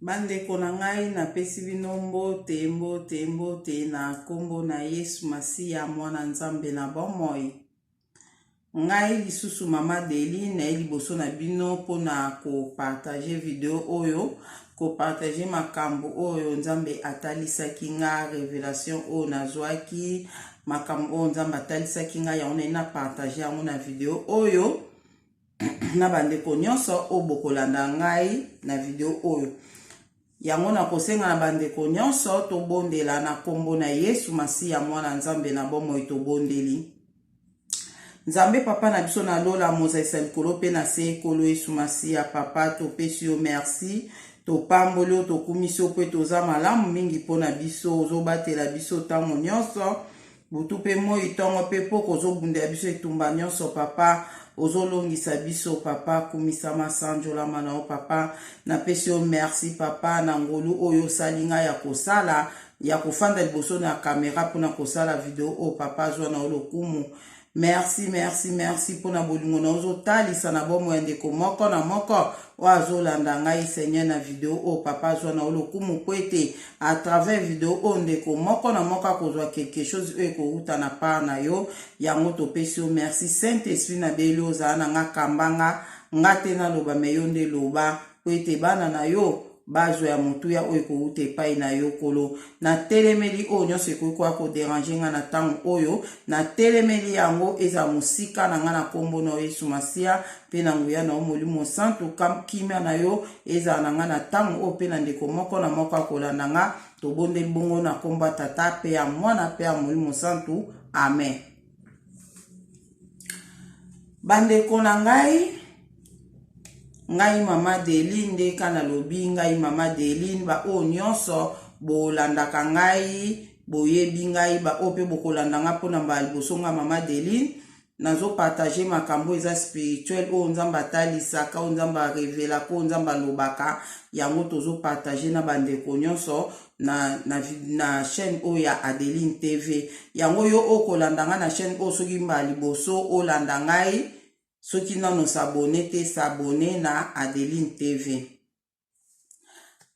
Bandeko na ngai napesi bino mbote na kombo na Yesu Masiya mwana Nzambe na bomoi. Ngai lisusu mama Deli na liboso na bino pona ko partager video oyo, ko partager makambo oyo Nzambe atalisaki nga, revelation oyo nazwaki, makambo oyo Nzambe atalisaki nga ya na partager yango na video oyo na bandeko nyonso o bokolanda ngai na video oyo. Yango na kosenga na bandeko nyonso to bondela na kombo na Yesu Masiya mwana Nzambe na bomoi to bondeli. Nzambe papa na biso na lola mozaisa likolo pe na se ekolo Yesu Masiya papa to pesi yo merci, to pambolo to kumiso pe to za malamu mingi pona biso ozobatela biso tango nyonso, butu pe moi tongo pe poko ozobundela biso etumba nyonso papa, ozolongisa biso papa, kumisa masanjola manao papa, na pesi yo merci papa na ngolu oyo salinga ya kosala, ya kofanda liboso na kamera pona kosala video o papa zwa na olokumu. Merci pona bolingo na ozo talisa na bomo ya ndeko moko na moko wazolanda ngai Seigneur na video o papa zwa na olokumu kwete à travers video o ndeko moko na moko kozwa quelque chose ekouta na part na yo yango to pesi yo merci Saint-Esprit na belo za na nga kambanga ngate na loba meyonde loba kwete bana na yo bazo ya mutu ya oyo koute pai na yo kolo na telemeli o nyonso ekoki ko déranger nga na tango oyo na telemeli yango eza musika na nga na kombo na Yesu Masiya pe na nguya na Molimo Santo kam kimia na yo eza na nga na tango o pe na ndeko moko na moko kolanda nga to bonde bongo na komba tata pe ya mwana pe ya Molimo Santo amen. Bandeko na ngai mama Deli nde kana lobi ngai mama Deli ba o nyonso bolandaka ngai boyebi ngai ba o pe bokolanda nga pona ba liboso nga mama Deli nazo partager makambo eza spirituel o Nzambe atalisaka o Nzambe revela ko Nzambe lobaka yango tozo partager na bandeko nyonso na chaîne o ya Adeline TV yango yo o kolanda nga na chaîne o soki mba liboso o landa ngai soki nano s'abonner te s'abonner na Adeline TV.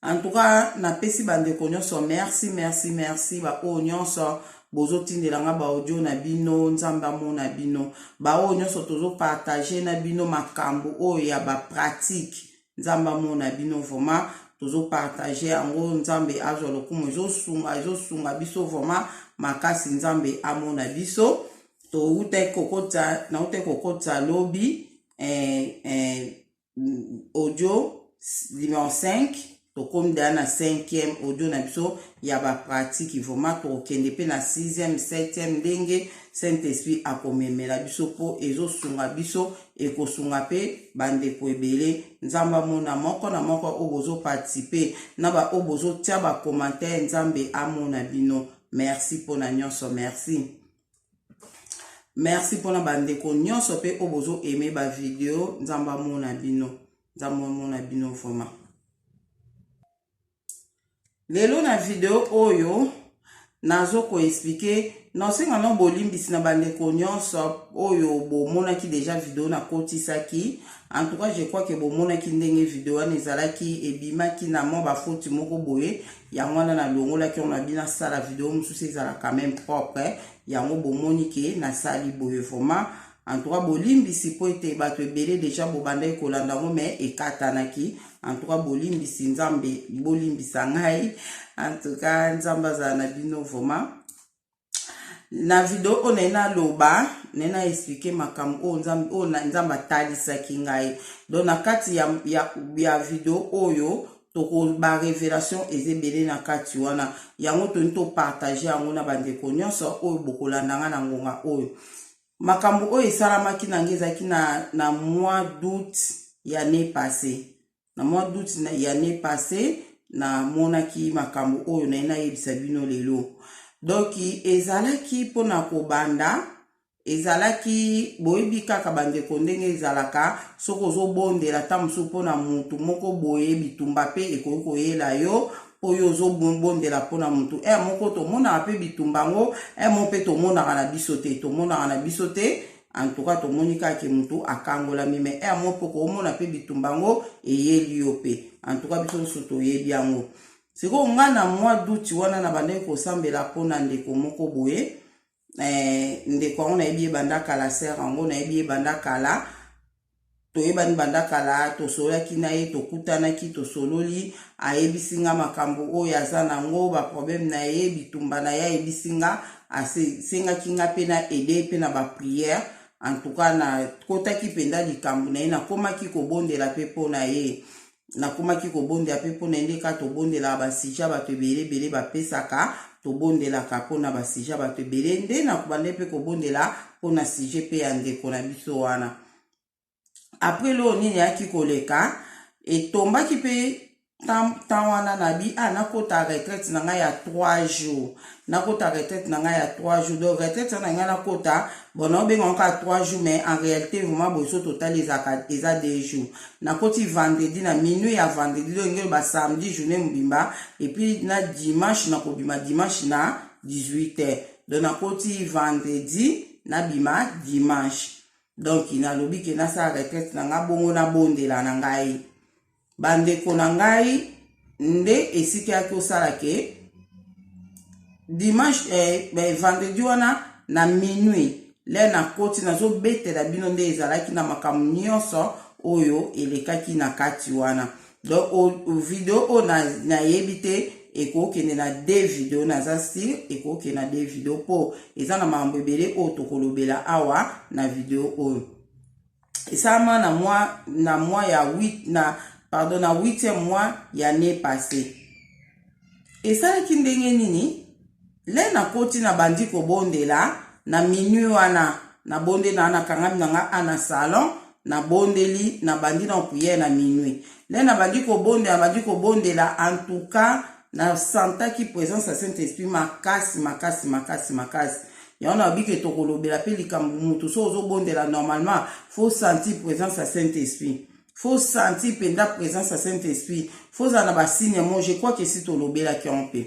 En tout cas, na pesi bandeko nyonso merci ba o nyonso bozo tindela nga ba audio na bino Nzamba mo na bino ba o nyonso tozo partager na bino makambo o ya ba pratique Nzamba mo na bino vraiment tozo partager ango Nzambe azwa lokumu ezo sunga biso vraiment makasi Nzambe amo na biso. To ute kokota lobby audio numéro 5 to comme na 5e audio na biso ya ba pratique vraiment to kende pe na 6e 7e ndenge Saint-Esprit akomemela biso po ezo sunga biso ekosunga pe bandeko ebele Nzamba mona moko na moko obozo participer na ba obozo tia ba commentaire Nzambe amona bino merci pona nyonso merci pona bandeko nyonso pe obozo aimer ba video Nzamba mona bino vraiment. Lelo na video oyo nazo ko expliquer non senga no bolimbisi na bandeko nyonso oyo bomona ki déjà video na kotisaki. En tout cas je crois que bomona ki ndenge video wana ezalaki ebimaki na mo ba faute moko boye yango na longola ki on a bina sala video mususu ezala quand même propre yango bomoni ke na sali boye vraiment. En tout cas bolimbisi po ete bato ebele déjà bobanda ekolanda ngo me ekatanaki. En tout cas bolimbisi Nzambe bolimbisa ngai. En tout cas Nzamba za na bino vraiment. Na video on ena loba nena expliquer makambo o Nzamba talisaki ngai. Donc na kati ya video oyo toko ba révélation ezebele na kati wana yango to partager yango na bandeko nyonso oyo bokolanda nga na ngonga oyo. Makambo oyo esalamaki na ngezaki na mois d'août ya année passée. Na mois d'août ya année passée na monaki makambo oyo na ina yebisa bino lelo. Donc ezalaki pona kobanda ezalaki boyebi kaka bandeko ndenge ezalaka soko ozobondela ta musu pona mutu moko boye bitumba pe ekoki koyela yo oyo ozobondela pona mutu moko tomonaka pe bitumba ngo mo pe tomonaka na biso te en tout cas tomoni kaka mutu akangolami me amo poko omona pe bitumbango eyeli yo pe en tout cas biso nyonso toyebi yango. Sikoyo nga na mois d'août wana na bandeki kosambela mpona ndeko moko boye ndeko yango nayebi ebanda kala ser yango nayebi ebanda kala toyebani banda kala tosololaki na ye tokutanaki tosololi ayebisi nga makambo oyo aza nango baproblème na ye bitumba na ye ayebisi nga asengaki nga mpe na ede mpe na bapriere en tout cas na kotaki mpenza likambo na ye nakomaki kobondela mpe mpo na ye nakomaki kobondela mpe mpo na ye ndeka tobondelaka basija bato ebelebele bapesaka tobondelaka mpona basija bato ebele nde nakobande mpe kobondela mpona sije mpe ya ndeko na biso wana. Après lelo nini ayaki koleka etombaki mpe temps wana nabi nakota retraite na ngai ya 3 jours nakota retraite na ngai ya 3 jours donc retraite na ngai nakota bon naobengaka ka 3 jours mais en réalité vraiment boso total eza 2 jours nakoti vendredi na minuit ya vendredi donc ngelo ba samedi journée mobimba et puis na dimanche nakobima dimanche na 18h donc nakoti vendredi na bima dimanche donc nalobi ke nasala retraite na nga bongo na bondela na ngai bandeko na ngai nde esika yaki osala ke dimanche vendredi wana na minuit le nakoti nazobetela bino nde ezalaki na makambo nyonso oyo elekaki na kati wana donc video oyo nayebi te ekokende na 2 video naza style ekokende na 2 video po eza na makambo ebele oyo tokolobela awa na video oyo esalama na mois ya 8e mois ya année passé. Esalaki ndenge nini le nakoti na bandi kobondela na minuit wana na bondela na kangami nanga ana salon na bondeli na bandi na prière na minuit le na bandi kobondela en tout cas na santaki présence ya Saint-Esprit makasi yango na bike tokolobela pe likambo mutu so ozobondela normalement faut sentir présence ya Saint-Esprit faut sentir penda présence ya Saint-Esprit faut zana ba signe mo je crois que si tolobela ki on peut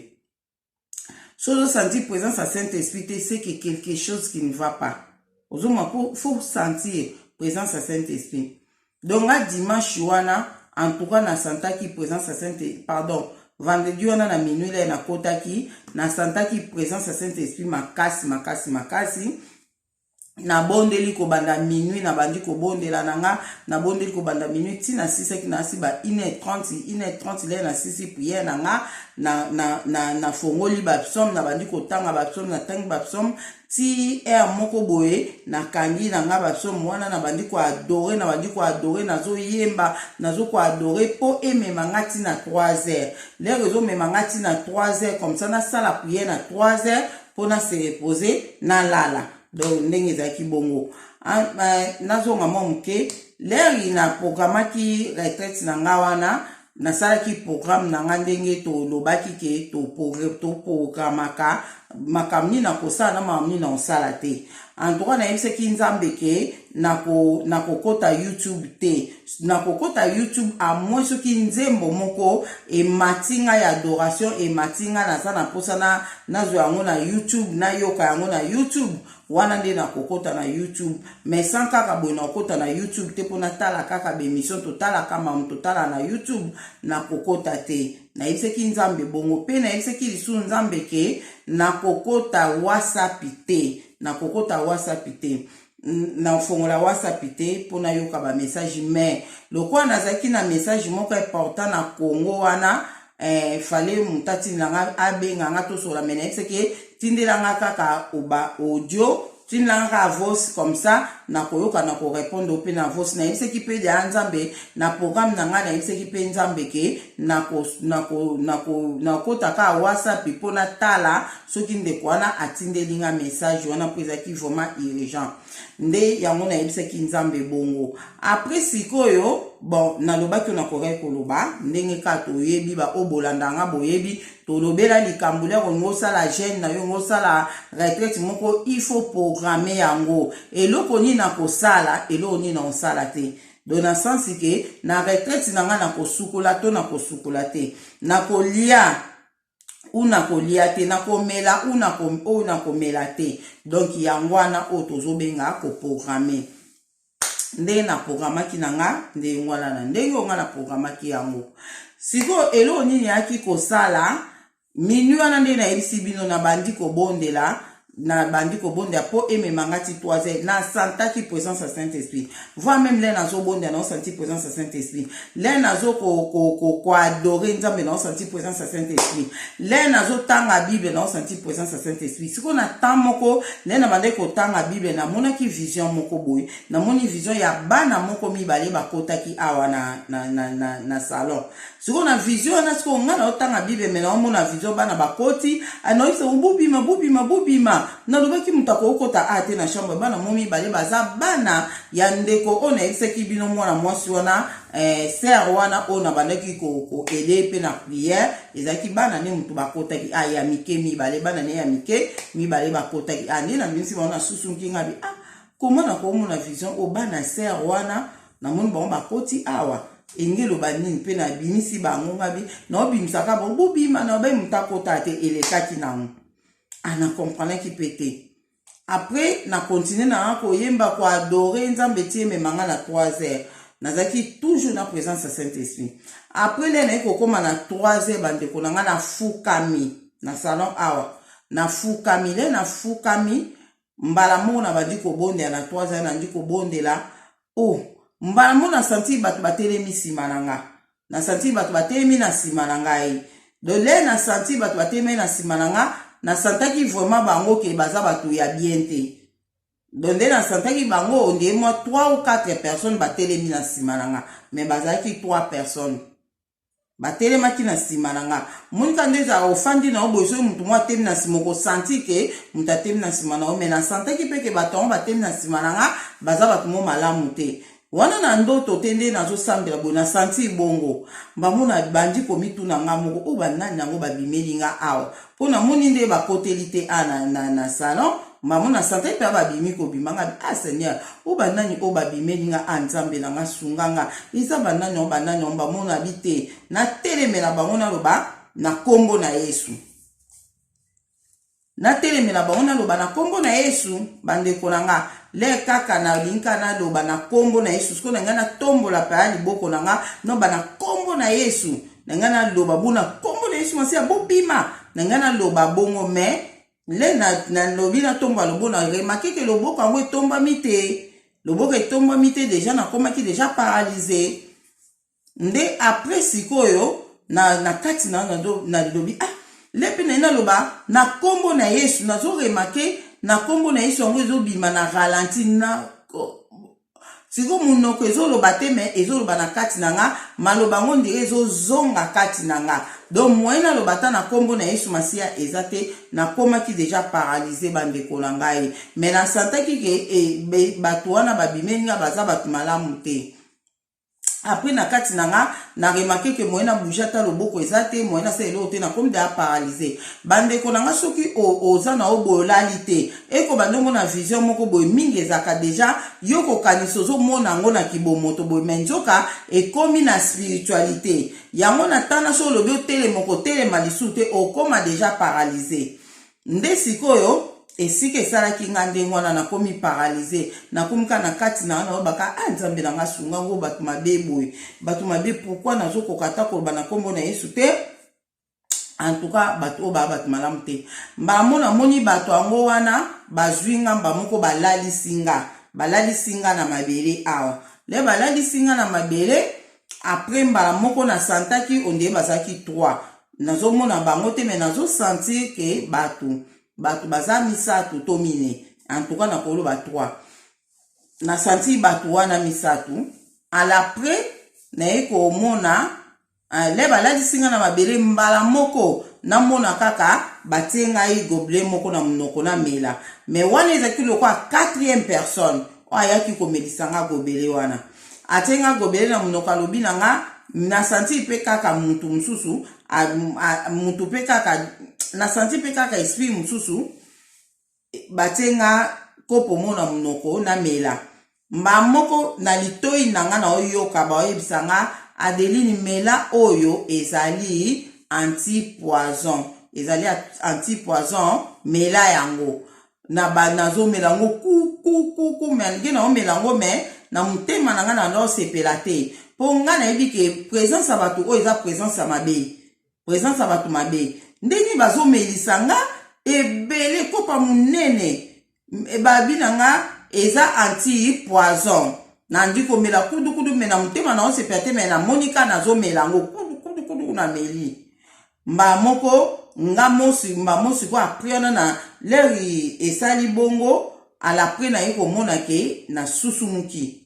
so sentir présence ya Saint-Esprit c'est que quelque chose qui ne va pas ozoma faut sentir présence ya Saint-Esprit donc à dimanche wana en tout cas na santaki présence ya Saint-Esprit pardon vendredi wana na minuit le na kotaki na santaki présence ya Saint-Esprit makasi na bondeli ko banda minuit na bandi ko bondela nanga na bondeli ko banda minuit ti na 6 ki na siba 1h30 le na 6 prière nanga na fongoli ba psaume na bandi ko tanga ba psaume na tangi ba psaume ti moko boye na kangi nanga ba psaume wana na bandi ko adorer nazo yemba nazo ko adorer po emema ngati na 3h le rezo mema ngati na 3h comme ça na sala prière na 3h pona se reposer na lala donc ndenge ezalaki bongo nazonga mwa moke leri na programaki retraite na nga wana nasalaki programme na nga ndenge tolobaki ke topogramaka makambo nini nakosala na makambo nini naosala te en tout cas nayebisaki nzambe ke nakokota YouTube te nakokota YouTube amoi soki nzembo moko emati ngai ya adoration emati ngai naza na mposa nazwa yango na YouTube nayoka yango na YouTube wana nde nakokota na YouTube mais sans kaka boye nakokota na YouTube te mpona tala kaka bemission totalaka mamu totala na YouTube nakokota te nayebisaki nzambe bongo mpe nayebisaki lisu nzambe ke nakokota WhatsApp te na fongola WhatsApp te mpona yoka ba message mais lokwa nazaki na message moko important na Congo wana fale mutati nanga abenga nga tosola mena seke tindelanga kaka oba audio tindelanga voice comme ça na koyoka na ko répondre pe na voice na seki pe ya nzambe na programme nanga na seki pe nzambe ke na taka WhatsApp pona tala soki ndeko wana atindelinga message wana peza ki vraiment urgent nde yango na seki nzambe bongo après sikoyo bon nalobaki na korek koloba ndenge ka toyebi ba obolandanga boyebi tolobela likambula ko sala jeune na yo sala retraite moko il faut programmer yango eloko ni na kosala eloko ni na osala te dans le sens que na retraite nanga na kosukola to na kosukola te na kolia una kolia te na komela una komela te. Donc yango wana o tozobenga ko programmer. Nde na programmaki nanga nde ngwala na ndenge nga na programmaki yango. Siko elo nini yaki kosala minu wana nde na yebisi bino na bandi kobondela na bandi kobondela po ememangati 3h na santaki présence à Saint-Esprit. Voir même les nazo bonde na senti présence à Saint-Esprit. Les nazo ko adorer nzambe na senti présence à Saint-Esprit. Les nazo tanga Bible na senti présence à Saint-Esprit. Siko na tamoko les na bande ko tanga Bible na mona ki vision moko boy. Na moni vision ya bana moko mibale bakota ki awa na salon. Siko na vision na siko nga na tanga Bible mais na mona vision bana bakoti anoise bubima na lobaki mutako okota ate na chambre bana momi bale baza bana ya ndeko ona eseki bino mwana mwasi wana ser wana ona bandaki ko aider pe na prière ezaki bana ne mutu bakota ki ya mike mi bale bana ne ya mike mi bale bakota ki ani na minsi wana susu kinga bi comment na ko mona vision o bana ser wana na moni ba bakoti awa engelo banini pe na binisi bango ngabi na obimisaka bo bubima na ba mutakota te elekaki nango. Ana comprendre qui pété. Après, na continuer na ko yemba ko adorer nzambe tie me manga na 3h. Nazaki toujours na présence à Saint-Esprit. Après les na ko koma na 3h bande ko nga na fukami na salon awa. Na fukami le na fukami mbala mo na badi ko bonde na 3h na ndi ko bonde la. Oh, mbala mo na senti batu batelemi sima nanga. Na senti batu batelemi na sima nanga yi. De le na senti batu batelemi na sima nanga. Na santaki vraiment bango ke baza batu ya bien te. Donde na santaki bango onde moi 3 ou 4 personnes batelemi na simananga. Mais bazaki 3 personnes. Batelemaki na simananga. Monika ndeza ofandi na oboso mutu mwa temi na simoko santi ke muta temi na simananga. Mais na santaki peke baton batemi na simananga baza batu mo malamu te. Wana na ndoto tende nazo sambela bona santi bongo mbamuna bandi komitu na ngamoko o banani nango babimeli nga awa pona moni nde bakotelite na salon mbamuna santi pe babimi ko bimanga Seigneur o banani o babimeli nga nzambe na nga sunganga isa banani o banani mbamuna bite na telemela bangona loba na kombo na Yesu. Na telemela baona loba na kombo na Yesu bande konanga le kaka na linka na loba na kombo na Yesu sko nga na tombola pa liboko nanga no bana kombo na Yesu nga na loba buna kombo na Yesu masia bobima nga na loba bongo me le na lobi na tomba lobona remarquer que loboko ngo tomba mite loboko tomba mite déjà na komaki déjà paralysé nde après sikoyo na kati na lobi lepe na loba na kombo na Yesu nazo remarquer na kombo na Yesu ngo ezobima na ralenti na siko munoko ezoloba te me ezoloba na kati nanga maloba ngo ndire ezozonga kati nanga donc moyena lobata na kombo na Yesu masia ezate na komaki déjà paralysé bandeko na ngai mais na santaki ke batu wana babimeli nga baza batu malamu te. Après na kati nanga na remarqué que moyena boujata loboko ezate moyena sa elo te na comme de paralysé bande ko nanga soki oza na obolalite eko bandongo na vision moko boy mingi ezaka déjà yoko kanisozo mona ngo na kibomoto boy menjoka e komi na spiritualité yango na tana so lobi tele moko tele malisu te okoma déjà paralysé nde sikoyo esika esalaki nga ndenge wana nakomi paralysé nakomika na kati na wana baka nzambe na nga sunga ngo batu mabe boy batu mabe pourquoi nazokoka ta koloba na kombo na Yesu te en tout cas batu oba batu malamu te mbamona moni batu ango wana bazwinga mbamoko balalisinga na mabele awa le balalisinga na mabele après mbala moko na santaki onde bazaki 3 nazomona bango te mais nazo sentir que batu baza misatu to mine en tout cas na koloba 3 na senti batu wana misatu à l'après na eko mona le baladisinga na mabele mbala moko na mona kaka batenga i gobelet moko na munoko na mela mais wana ezaki lokwa 4e personne ayaki komelisanga gobelet wana atenga gobelet na munoko alobi nanga na senti pe kaka mutu mususu mutu pe kaka na senti pe kaka esprit mususu batenga kopo mona munoko na mela mbamoko na litoi nanga na oyoka baoyebisanga Adeline mela oyo ezali anti-poison ezali anti-poison, mela yango. Nazo melango ku mais ngena o melango mais na mutema nanga na no sepelate. Po nga na yebi ke présence ya batu o eza présence ya mabe. Présence ya batu mabe. Ndeni bazo melisanga ebele kopa munene. Babi nanga eza anti-poison. Nandi ko mela kudu mena mutema na o sepelate mena Monica nazo melango kudu na meli. Mba mosi ko apriona na leri esali bongo ala pri na yeko mona ke na susumuki.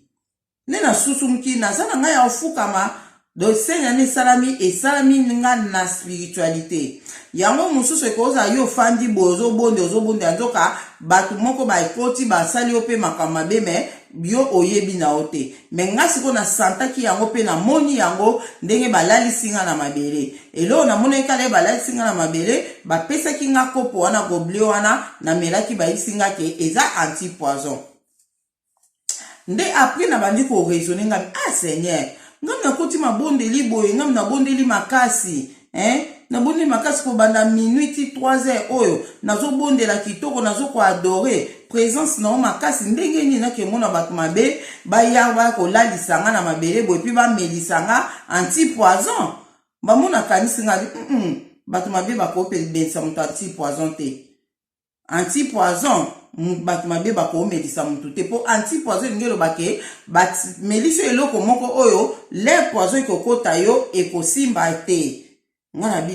Ne na susumuki na zana nga ya ofukama do senya ni salami nga na spiritualité. Yango mususu ekoza yo fandi bozo bonde anzoka batu moko ba ekoti ba sali ope makama beme bio oyebi na ote. Menga siko na santa ki yango pe na moni yango ndenge balali singa na mabele. Elo na mona ekale balali singa na mabele ba pesa ki nga kopo wana goble wana na melaki ba isinga ke eza anti-poison. Nde après na bandi ko raisonner ngam Seigneur ngam na koti mabondeli boye ngam na bondeli makasi na bondeli makasi ko banda minuit 3h oyo nazo bondela kitoko nazo ko adorer présence na makasi ndenge ni na ke mona batu mabe ba yawa ko lalisanga na mabele boye pi ba melisanga anti-poison ba mona kanisi nga batu mabe ba ko pe bensa mutu anti-poison te anti-poison batu mabe ba ko melisa mutu te po anti-poison ngelo bake bat melisa eloko moko oyo le poison kokota yo ekosimba te ngana bi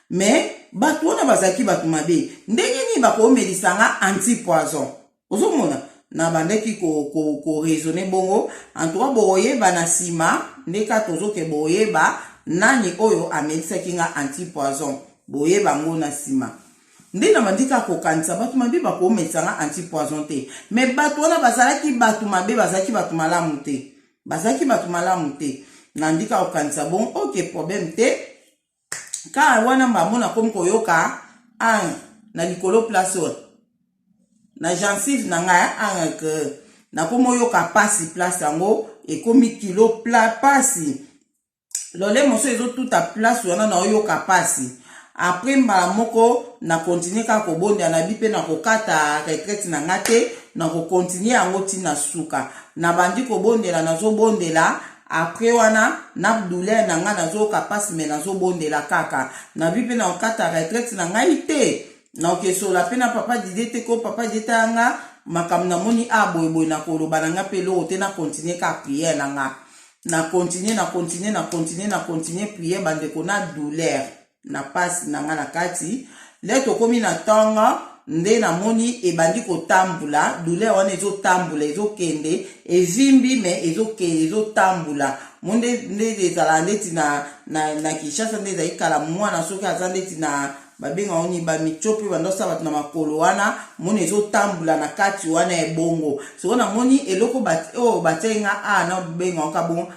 mais batu wana bazaki batu mabe ndenge ni ba ko melisanga anti-poison ozomona na bandeki ko raisonner bongo antoa boye bana sima ndeka tozoke boye ba nani oyo amelisa kinga anti-poison boye bango na sima. Ndena mandika ko kanisa batu mabe ba ko melisanga anti-poison te mais batu wana bazalaki batu mabe bazalaki batu malamu te bazalaki batu malamu te nandika ko kanisa bon ok problème te ka wana mbamona komko yoka na likolo place na gencive na nga que na komo yoka pasi place yango ekomi kilo pasi lole moso ezo tout à place wana na yoka pasi. Après mbala moko na continuer ka ko bonde na bipe na ko kata retraite na ngate na ko continuer yango tina suka na bandi ko bondela nazo bondela après wana na douleur na nga nazo kapasi me nazo bondela kaka na bipe na kata retraite na ngai te na okeso la pena papa didete ko papa dita nga makam na moni boy na ko loba nga pelo te na continuer ka prière na nga na continuer prière bande ko na douleur na pasi na nga na kati leto komi na tonga nde na moni ebandi ko tambula douleur wana ezo tambula ezo kende evimbi me ezo tambula monde nde ezala ndeti na Kinshasa nde ezali kala mwana soki aza ndeti na babenga oni ba michopi bandosa batu na makolo wana moni ezo tambula na kati wana ebongo siko na moni eloko batenga na benga ka bongo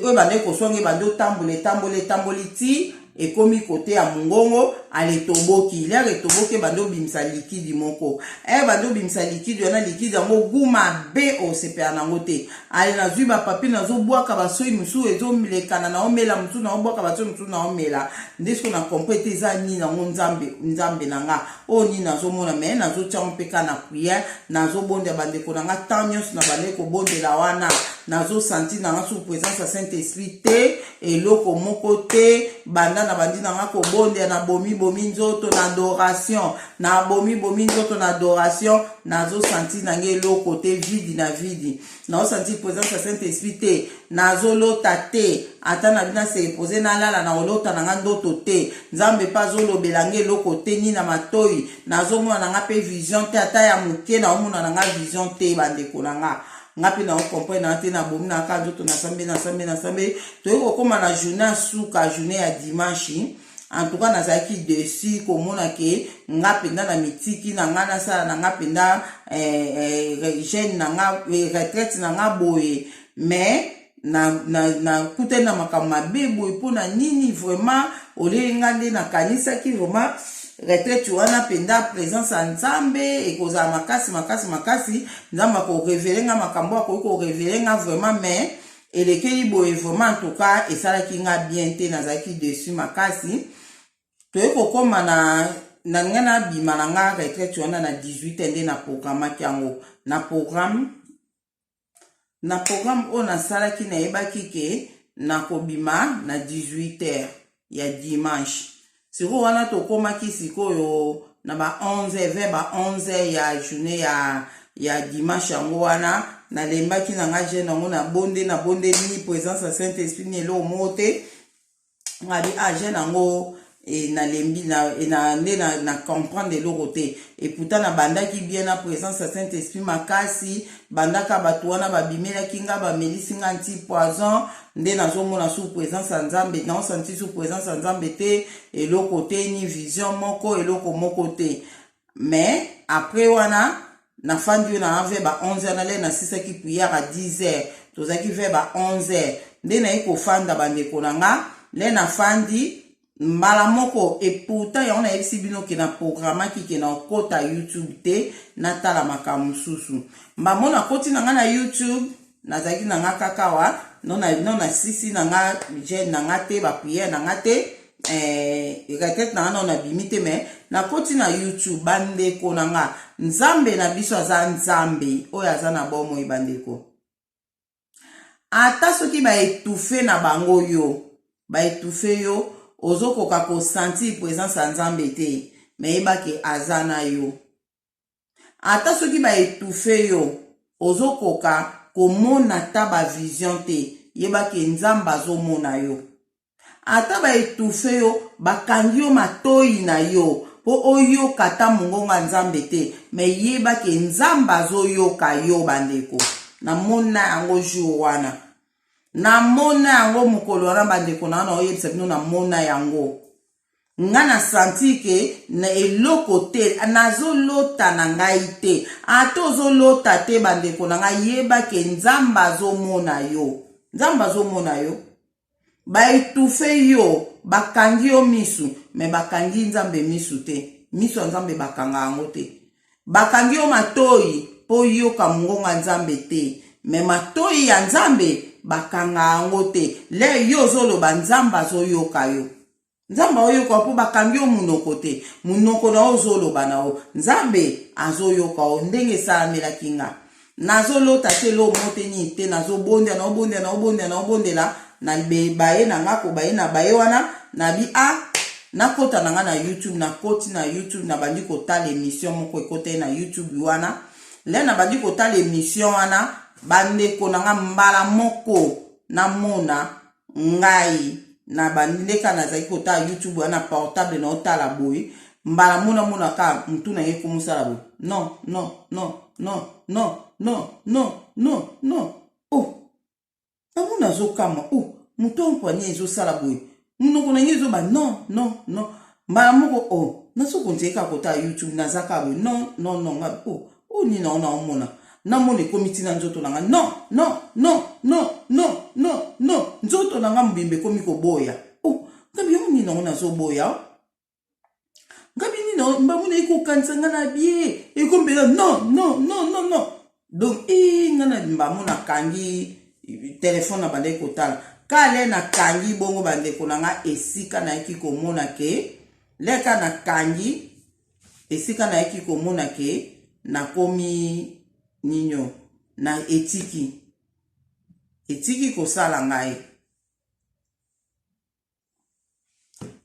oyo bande koswange bande tamboli ti ekomi kote ya mungongo ale toboki lere toboke bande bimisa liquide moko bande bimisa liquide wana liquide yango guma be o sepea nango te ale na zui ba papi nazo bwaka basoi musu ezo milekana na omela musu na obwaka basoi musu na omela ndesko na comprendre za ni na nzambe nanga o ni nazo mona me nazo champeka na prière nazo bonde bande ko nanga tanyos na bande ko bonde la wana nazo senti nanga sous présence ya Saint-Esprit te eloko moko te banda na bandi nanga ko bonde na bomi nzoto na adoration na bomi nzoto na adoration nazo senti nanga eloko te vidi nazo senti présence ya Saint-Esprit te nazo lota te ata na bina se poser na lala na olota nanga ndoto te nzambe pa zo lobelanga eloko te ni na matoi nazo mona nanga pe vision te ata ya muke na omona nanga vision te bandeko nanga ngapi na comprendre na te na bomi na kanzo to na sambe to yoko koma na journée suka journée ya dimanche en tout cas nazaki dessus komona ke ngapi na mitiki na ngana sala na ngapi na jeune na nga retraite na nga boye mais na kutena makama bebo ipona nini vraiment olenga nde na kanisa ki vraiment retraite wana penda présence ya nzambe ekozala makasi nzambe ko révéler makambo ko révéler vraiment mais elekeli boye vraiment en tout cas esalaki nga bien te nazaki dessus makasi toyeko koma na ngana bima na nga retraite wana na 18 nde na programmaki yango na programme oyo nasalaki nayebaki ke nakobima na 18h ya dimanche siko wana tokomaki sikoyo na ba 11h ba 11h ya journée ya dimanche yango wana nalembaki na nga jeune yango na bonde ni présence ya Saint-Esprit ni elo mote ngadi jeune yango nalembi na comprendre eloko te et pourtant na bandaki bien na présence ya Saint-Esprit makasi bandaka bato wana babimelaki nga bamelisi nga nti poison nde nazomona sous présence ya Nzambe naosanti sous présence ya Nzambe te eloko te ni vision moko eloko moko te mais après wana nafandi na ve ba 11h na le na sisaki prière à 10h tozaki ve ba 11h nde na ekofanda bandeko na nga le nafandi mbala moko et pourtant ya on a yebisi bino ke na programme ki ke na kota YouTube te na tala makambo susu mbamona koti na nga na YouTube nazaki na nga kakawa non sisi na nga je na nga te ba prière na nga te retraite na nga na bimite mais na koti na YouTube bandeko na nga Nzambe na biso aza Nzambe oyo aza na bomoi bandeko ata soki ba étouffer na bango yo ba étouffer yo ozokoka ko sentir présence ya Nzambe te mais yebake aza na yo ata soki ba étouffer yo ozokoka komona ta ba vision te yebake Nzambe azomona yo ata ba étouffer yo bakangi yo matoi na yo po oyoka ta mongonga Nzambe te mais yebake Nzambe azoyoka yo bandeko na mona yango jour wana na mona yango mokolo wana bandeko na oyebisa bino na mona yango nga na santi ke na eloko te nazolota na ngai te ata ozolota te bandeko na ngai yebake Nzambe azomona yo Nzambe azomona yo baetufe yo bakangi yo misu me bakangi Nzambe misu te misu ya Nzambe bakanga yango te bakangi yo matoi po yoka mongonga Nzambe te me matoi ya Nzambe bakanga yango te le yo zoloba Nzambe azoyoka yo Nzambe oyoka po bakangi yo munoko te munoko na ozoloba na o Nzambe azoyoka o ndenge salamelaki nga nazolota te lo moteni te nazobonda na na baye na nga ko baye na baye wana na bi nakota na nga na YouTube na koti na YouTube na bandi kotala émission moko ekote na YouTube wana le na bandi kotala émission wana bandeko na nga mbala moko na mona ngai na bandeka na zaki kotala YouTube wana portable na otala boy mbala mona ka mtu na yeko musala boy no oh amuna zokama oh mutu onkwanye ezo sala boy munoko na nyezo ba no mbala moko oh nasoko nzeka kotala YouTube na zaka boy no nga oh ni na omona na mone komiti na nzoto nanga no nzoto nanga mbimbe komi ko boya oh ngabi yoni na ona zo boya ngabi ni na mbamuna iko kanisa ngana bie ikombela no donc ngana mbamuna kangi téléphone na bande kotala kale na kangi bongo bande konanga esika na yaki komona ke leka na kangi esika na yaki komona ke na komi ninyo na etiki kosala ngai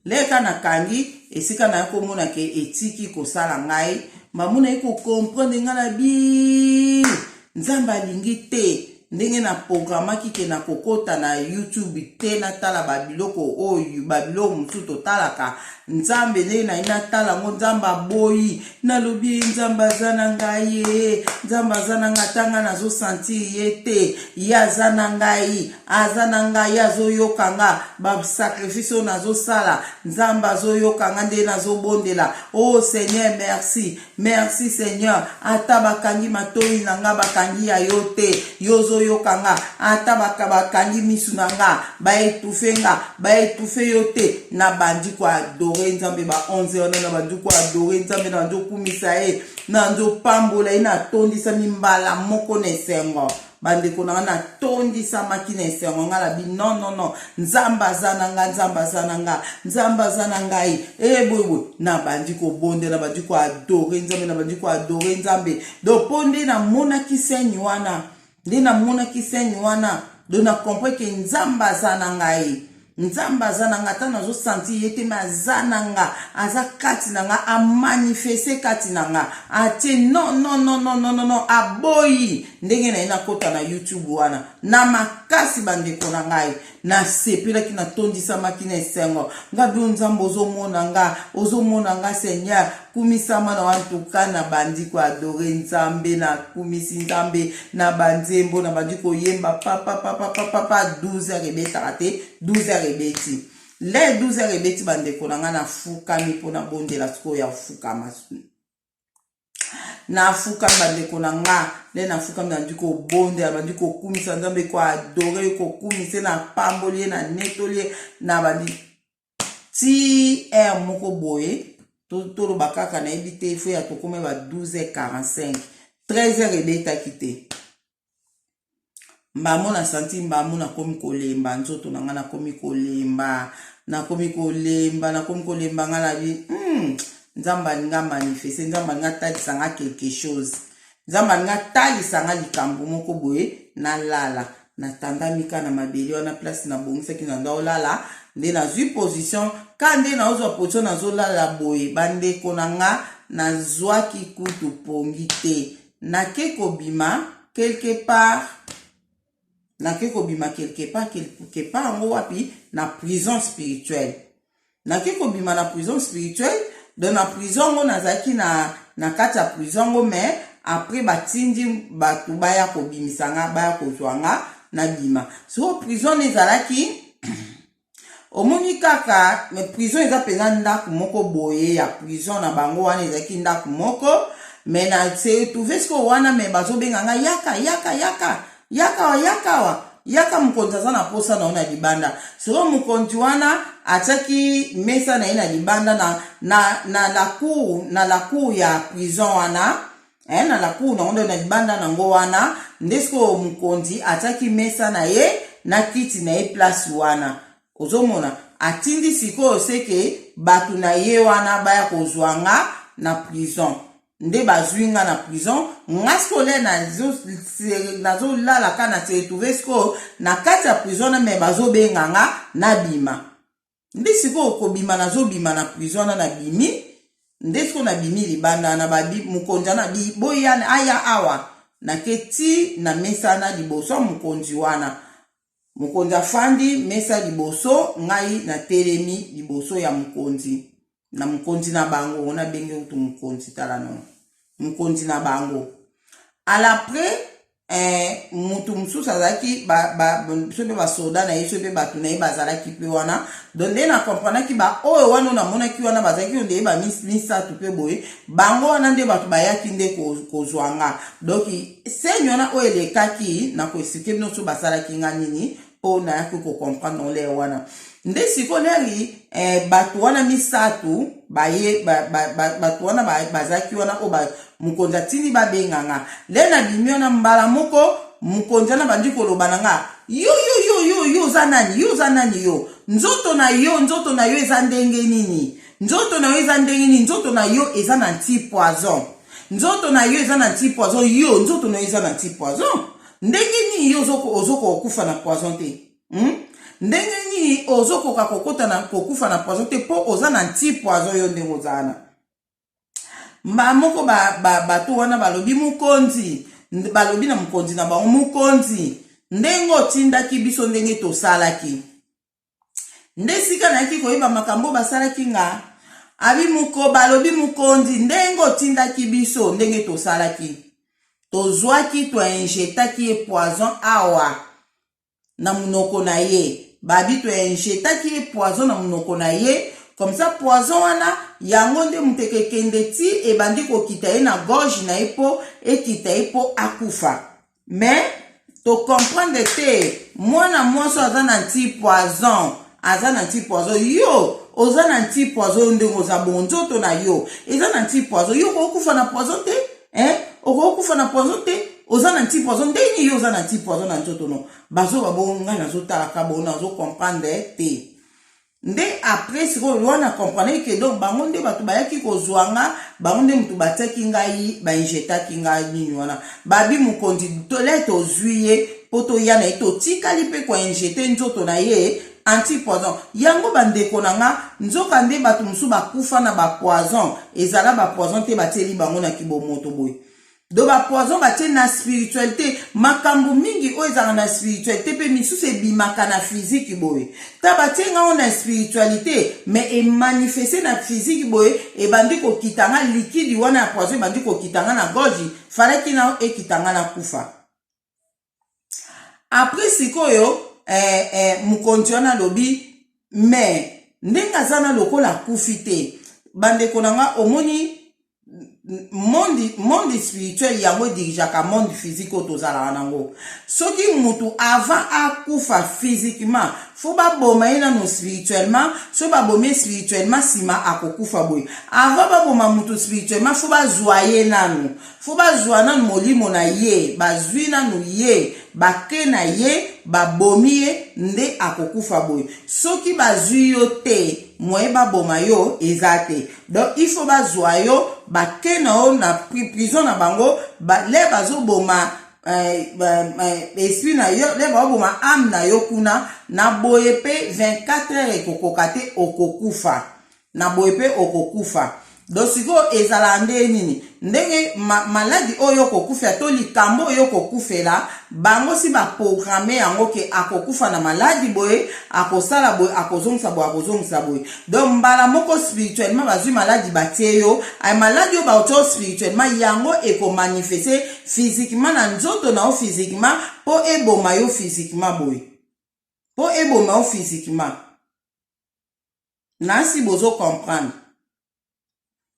leka na kangi esika na komona ke etiki kosala ngai mamuna iko comprendre ngana bi Nzambe alingi te ndenge na programme ki na kokota na YouTube te na tala babiloko oyo babiloko mutu totalaka Nzambe ndenge na ina tala ngo Nzambe boyi na lobi Nzambe azana ngai Nzambe azana ngatanga nazo sentir yete yazana ngai azana ngai azoyoka nga ba sacrifice nazo sala Nzambe azoyoka nga nde nazo bondela oh Seigneur merci Seigneur ata bakangi matoi na nga bakangi ya yote yozo yokanga ata bakangi misu na nga baetufe yote na bandi kwa adore Nzambe ba 11 na bandi kwa adore Nzambe na bandi kumisa na ndo pambola ina tondisa mimbala moko nesengo bande kona na tondi sama kina esengo ngala bi non nzamba zananga nzamba zananga boy na bandi ko bonde na bandi ko adore nzambe na bandi ko adore nzambe do ponde na mona kisenyi wana ndi na mona kisenyi wana do na comprendre que nzamba zananga nzamba zananga tana zo senti yete mazananga aza kati nanga a manifester kati nanga ate non aboyi ndenge na ina kota na YouTube wana na makasi bandeko na ngai na sepela ki na tondisa makina esengo ngabi nzambo ozomona nga Seigneur kumisama na wantuka na bandi ko adore nzambe na kumisi nzambe na banzembo na bandi ko yemba papa 12h rebeta kate 12h rebeti le 12h rebeti bandeko na nga na fukami pona bondela siko ya fukama na fuka bandeko na nga le na fuka bandi ko bonde bandi ko kumisa nzambe ko adore ko kumise na pamboli na netoli na bandi ti moko boye to bakaka na ebite ifo ya tokome ba 12h45 13h rebeta kite mbamo na santi mbamo na komi kolemba nzoto na nga na komi kolemba ngala bi nzamba nga manifeste nzamba nga talisa nga quelque chose nzamba nga talisa nga likambo moko boye na lala na tandamika na mabeli wana place na bongisa ki na ndao lala nde na zui position kande na ozwa position na zo lala boye bandeko na nga na zwaki kutu pongi te na ke kobima quelque part ngo wapi na prison spirituelle na ke kobima na prison spirituelle dans la prison ngo nazaki na kati ya prison ngo mais après batindi batu baya kobimisanga baya kozwanga na bima so prison ezalaki omoni kaka mais prison eza penza ndako moko boye ya prison na bango wana ezalaki ndako moko mais na se trouvé ce ko wana mais bazobenganga yaka mukonzi aza na posa na ona libanda so mukonzi wana ataki mesa na ina libanda na la cour ya prison wana na la cour na onda na libanda na ngo wana ndesko mukonzi ataki mesa na ye na kiti na ye place wana ozomona atindi siko seke batu na ye wana baya kozwanga na prison nde bazwinga na prison ngasko le nazo lala kana se trouvé sko na kati ya prison me bazobenganga na bima nde siko kobima nazobima na prison na bimi nde siko na bimi libanda na babi mukonzi na bi boya aya awa na keti na mesa na liboso mukonzi wana mukonzi afandi mesa liboso ngai na telemi liboso ya mukonzi na mukonzi na bango ona benge utu mukonzi tala no mukonzi na bango alaprès mutu mususu azalaki sobe basoda na ye sobe batu na ye bazalaki mpe wana donde na komprenaki oyo wana namonaki wana bazalaki onde ye bamisatu mpe boye bango wana nde batu bayaki nde kozwanga donc seni wana oyo elekaki na koexplike bino so basalaki nga nini mpo nayaki kokomprendre ole wana nde sikoleri batu wana misatu batu wana bazalaki wana o mukonzi atindi babenganga le na bimi wana mbala moko mukonzi wana bandi koloba na nga yo oza nani yo nzoto na yo eza ndenge nini nzoto na yo eza na nti poison nzoto na yo eza na nti poison yo nzoto na yo eza na nti poison ndenge nini yo ozoko okufa na poison te ndenge nini ozokoka kokota na kokufa na poison te po oza na nti poison yo ndenge ozana moko bato wana balobi mukonzi balobi na mukonzi na bango mukonzi ndenge otindaki biso ndenge tosalaki nde sika nayaki koyeba makambo basalaki nga abi balobi mukonzi ndenge otindaki biso ndenge tosalaki tozwaki toinjetaki ye poison awa na munoko na ye babi toinjetaki ye poison na munoko na ye comme ça poison wana yango nde muteke kende ti ebandi kokita ye na gorge na ye po ekita ye po akufa mais to comprendre te mwana mwasi aza na nti poison yo oza na nti poison ndenge oza bongo nzoto na yo eza na nti poison yo okokufa na poison te okokufa na poison te oza na nti poison ndeni yo oza na nti poison na nzoto no bazo babo ngai nazotalaka bo nazo comprendre te nde après sikoyo wana comprendre ke donc bango nde bato bayaki kozwanga bango nde mutu batiaki ngai bainjetaki ngai nini wana babi mokonzi tole tozwi ye po toya na ye totikali mpe koinjete nzoto na ye anti-poison yango bandeko na nga nzoka nde bato mosusu bakufa na bapoison ezala bapoison te batieli bango na kibomoto boye do bapoison batie na spiritualité makambo mingi oyo ezala na spiritualité mpe misusu ebimaka na physique boye ta batie ngango na spiritualité mais emanifeste na physique boye ebandi kokitanga likidi wana ya poison ebandi kokitanga na gorge falaki na ekitanga na kufa après sikoyo mokonzi wana lobi mais ndenge aza na lokola akufi te bandeko na nga omoni monde spirituel yango dirijaka monde physique oyo tozalaka nango soki mutu avant akufa physiquement fo baboma ye nano spirituellement so babomi spirituellement nsima akokufa boye avant baboma mutu spirituellement fo bazwa ye nano fo bazwa nano molimo na ye bazwi nano ye bake na ye babomi ye nde akokufa boye soki bazwi yo te moye baboma yo eza te donc il faut bazwa yo bake na yo na prison na bango le bazoboma esprit na yo le bazoboma âme na yo kuna na boye pe 24 heures ekokoka te okokufa na boye pe okokufa donc sikoyo ezala nde nini ndenge maladi oyo okokufela to likambo oyo okokufela bango si baprograme yango ke akokufa na maladi boye akosala boye akozongisa boye donc mbala moko spirituellement bazwi maladi batie yo ay maladi oyo baotie spirituellement yango ekomanifeste physiquement na nzoto na yo physiquement po eboma yo physiquement boye po eboma yo physiquement nasi bozo comprendre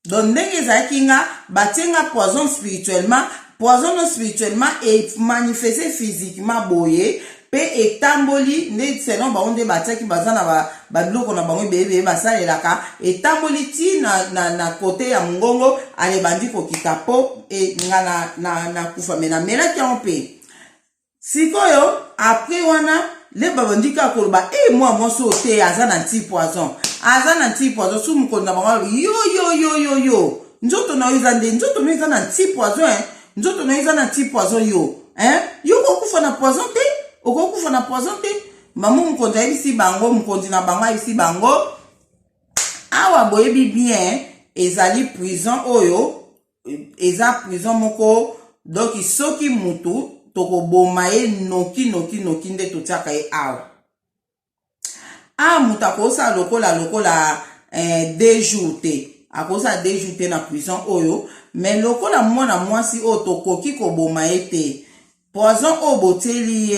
donc ndenge ezalaki nga batie nga poison spirituellement et manifeste physiquement boye pe etamboli nde selon bango nde batiaki baza na babiloko na bango ebeyebeye basalelaka etamboli ti na kote ya mongongo alebandi kokita po nga na kufa me namelaki yango mpe sikoyo après wana le babandika koloba mwa moso te aza na nti poison su mokonzi na bango yo nzoto na yo eza nde nzoto na yo eza na nti poison nzoto na yo eza na nti poison yo okokufa na poison te mamu mokonzi ayebisi bango mokonzi na bango ayebisi bango awa boyebi bien ezali prison oyo eza prison moko donc soki mutu tokoboma ye noki nde totiaka ye awa mutu akosala lokola 2 jours te akosala 2 jours te na prison oyo mais lokola mwana mwasi oyo tokoki koboma ye te poison oyo botieli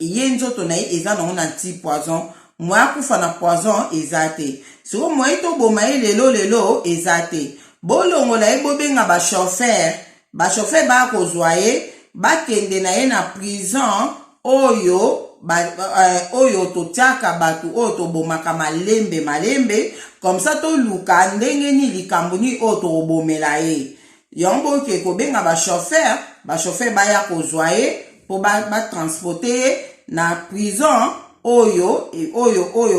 ye nzoto na ye eza nango na nti poison moya kufa na poison eza te siko moye toboma ye lelo eza te bolongola ye bobenga bachauffeur bakozwa ye bakende na ye na prison oyo oyo totiaka bato oyo tobomaka malembe comme ça toluka ndenge ni likambo ni oyo tobomela ye yango oke kobenga bachauffeur baya kozwa ye po batransporte ye na prison oyo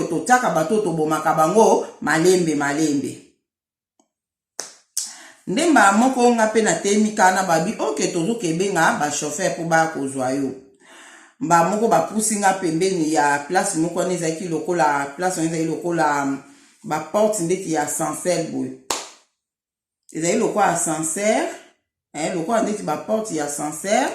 totiaka bato tobomaka bango malembe ndemba moko nga pe na temika na babi oke tozokebenga bachauffeur po baya kozwa yo mba moko bapusi nga pembeni ya place moko wana ezalaki lokola place wana ezalaki lokola baporte ndeti ya ascenseur boye ezalaki lokola ascenseur lokola ndeti baporte ya ascenseur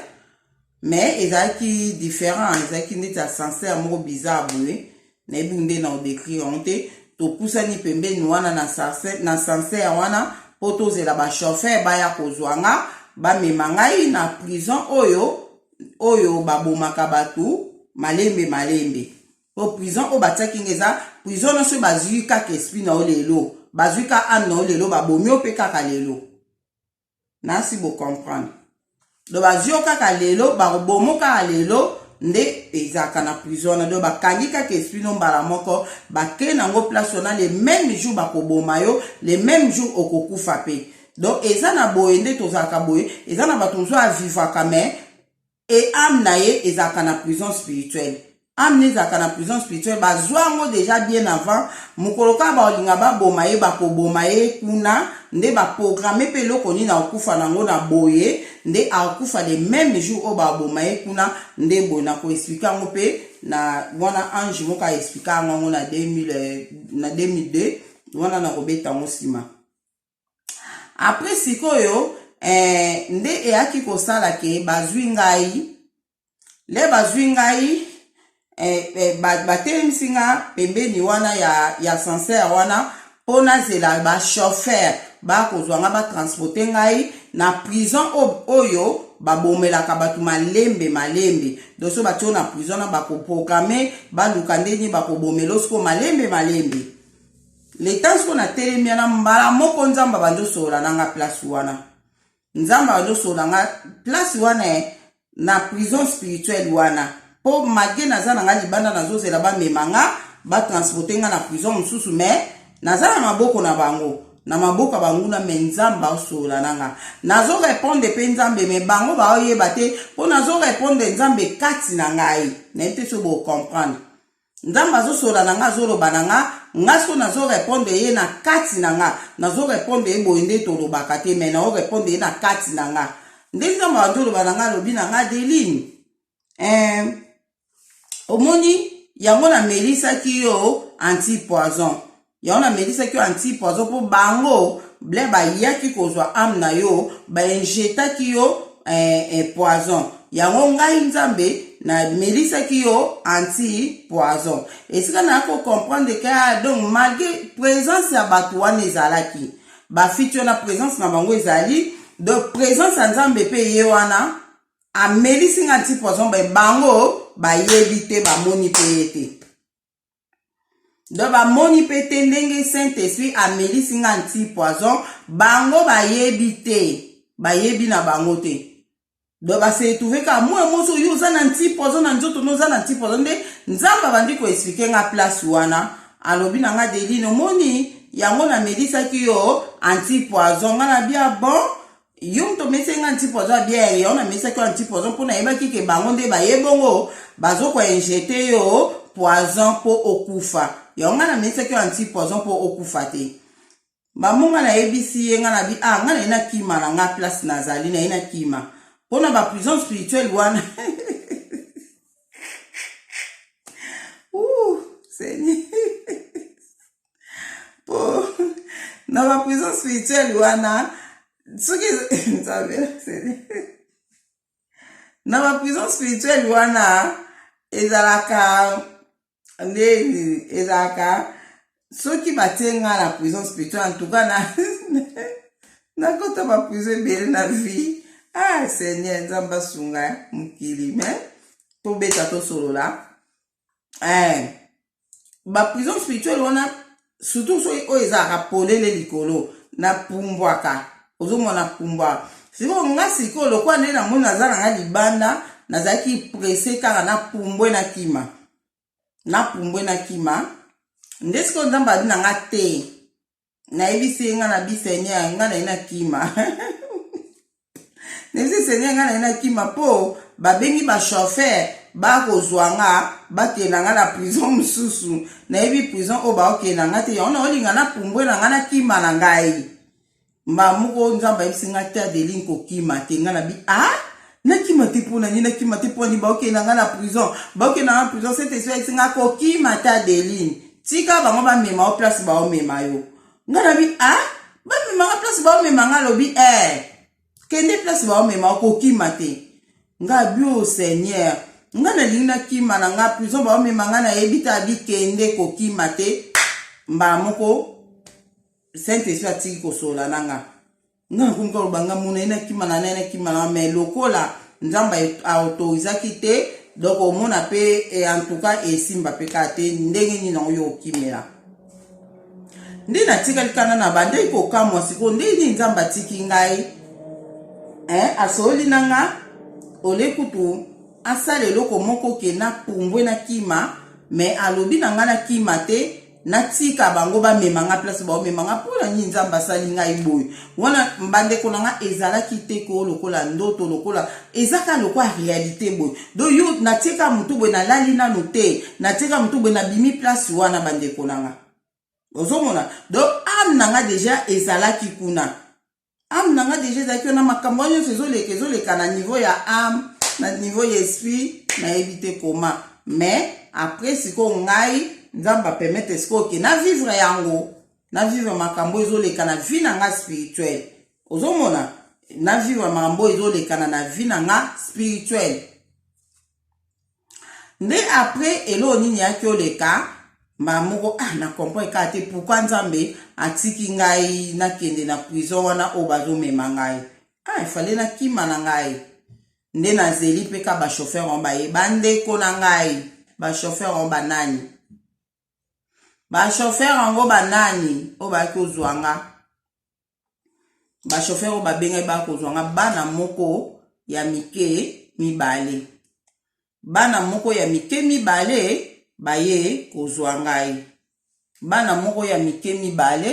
mais ezalaki différent ezalaki ndeti ascenseur moko bizarre boye nayebi nde na odécrire yango te topusani pembeni wana na ascenseur wana po tozela bachauffeur baya kozwa nga bamema ngai na prison oyo babomaka bato malembe po prison oyo batiaki nga eza prison nyonso bazwi kaka esprit na yo lelo bazwi ka ame na yo lelo babomi yo mpe kaka lelo nasi bocomprendre do bazwi yo kaka lelo babomo kaka lelo nde ezalaka na prison wana do bakangi kaka esprit no mbala moko bakei nango place wana le même jour bakoboma yo le même jour okokufa pe donc eza na boye nde tozalaka boye eza na bato mosusu avivaka me et âme na ye ezalaka na prison spirituelle âme ezalaka na prison spirituelle bazwa yango déjà bien avant mokolo kaka baolinga baboma ye bakoboma ye kuna nde baprogramme mpe eloko nini akokufa nango na boye nde akokufa le même jour oyo baboma ye kuna nde boye na koexplike yango mpe na wana ange moko aexplike yango na 2002 wana na kobeta yango nsima après sikoyo nde eyaki kosala ke bazwi ngai le bazwi ngai batelemisi nga pembeni wana ya sincere wana mpo nazela bachauffeur bakozwa nga batransporte ngai na prison oyo babomelaka bato malembe donc so batio na prison na bakoprograme baluka ndeni bakobomela osiko malembe leta siko natelemi na mbala moko nzambe bandosola nanga place wana nzambe bandosola nga place wana na prison spirituelle wana po mage naza na nga libanda nazozela bamema nga batransporte nga na prison mosusu me naza na maboko na bango na maboka banguna me nzambe osola nanga nazo répondre pe nzambe me bango baoyeba te po nazo répondre nzambe kati na ngai na ete so bo comprendre nzambe azosola nanga azoloba nanga ngaso nazo répondre ye na kati na nga nazo répondre ye boye nde tolobaka te me nazo répondre ye na kati na nga nde nzambe azoloba nanga lobi na nga Deline omoni yango na melisaki yo anti-poison yango na melisaki yo anti-poison po bango ble bayaki kozwa âme na yo bainjetaki yo poison yango ngai nzambe na melisaki yo anti-poison esika na ko comprendre que donc malgré présence ya bato wana ezalaki bafiti yo na présence na bango ezali donc présence ya nzambe pe ye wana amelisi nga anti-poison bango bayebi te bamoni pe ye te donc bamoni pe te ndenge Saint-Esprit amelisi nga anti-poison bango bayebi te bayebi na bango te donc base trouvé ka moi moso yo za na anti-poison na nzoto no za na anti-poison nde nzamba bandi ko expliquer nga place wana alobi na nga Deline omoni yango na melisaki yo anti-poison nga na bia bon yo mto mese nga anti-poison bien yo na melisaki yo anti-poison pona yebaki ke bango nde bayebongo bazoko injecter yo poison po okufa yo nga na melisaki yo anti-poison po okufa te bamonga na yebisi ye nga na bi nga na ina kima na nga place nazali na ina kima pona ba prison spirituelle wana Seigneur po na ba prison spirituelle wana soki na ba prison spirituelle wana ezalaka ndeni ezalaka soki batenga na prison spirituelle en tout cas na kota ba prison belle na vie Seigneur nzamba sunga mukili me to beta to solo la ba prison spirituelle wana surtout so o ezaka polele likolo na pumbwaka ozomona pumbwa siko nga siko lokwa nde na mona za nga libanda nazaki pressé kaka na pumbwe na kima nde siko nzamba abi na nga te na ebisi nga na Seigneur nga na ina kima nesi Seigneur nga na ina kima po babengi ba chauffeur bakozwa nga bakenda nga na prison mosusu na yebi prison o baokenda nga te yango na olinga na pumbwe na nga na kima na ngai mba moko nzamba yebisi nga te Adeline kokima te nga na bi na kima te mpona nini na kima te mpona nini baokenda nga na prison baokenda nga na prison Saint-Esprit yebisi nga kokima te Adeline tika bango bamema o place baomema yo nga na bi bamema nga place baomema nga lobi kende place baomema okokima te nga bio Seigneur nga na linga kima na nga prison baomema nga na yebita bikende kokima te mba moko Saint-Esprit atiki kosola nanga nga kumka lobanga muna ina kima na me lokola nzamba autorisaki te donc omona pe en tout cas esimba pe kate ndenge ni na yo okimela ndi na tikali kana na bande ko kamwa siko ndi nzamba tiki ngai asoli nanga ole kutu asale loko moko ke na pumbwe na kima me alobi na nga na kima te natika bango ba memanga place ba memanga pona nyi nzamba sali ngai boy wana mbande konanga ezala kiteko lokola ndoto lokola ezaka lokola réalité boy do yo natika mutu boy na lali na note natika mutu boy na bimi place wana bande konanga ozomona do am nanga déjà ezala kikuna am nanga déjà ezaki na makambo nyonso ezoleka na niveau ya am na niveau ya esprit na éviter comment mais après siko ngai nzamba permettre siko ke na vivre yango na vivre makambo ezoleka na vie na nga spirituel ozomona na vivre makambo ezoleka na vie na nga spirituel nde après elo nini yaki oleka mamoko na comprendre ka te pourquoi nzambe atiki ngai na kende na prison wana o bazomema ngai il fallait na kima na ngai nde na zeli pe ka ba chauffeur on ba ye bande ko na ngai ba chauffeur on ba nani ba chauffeur ngo ba nani o ba ki ozwanga ba chauffeur o ba benga ba ko ozwanga bana moko ya mike mibale bana moko ya mike mibale baye kozwa ngai bana moko ya mike mibale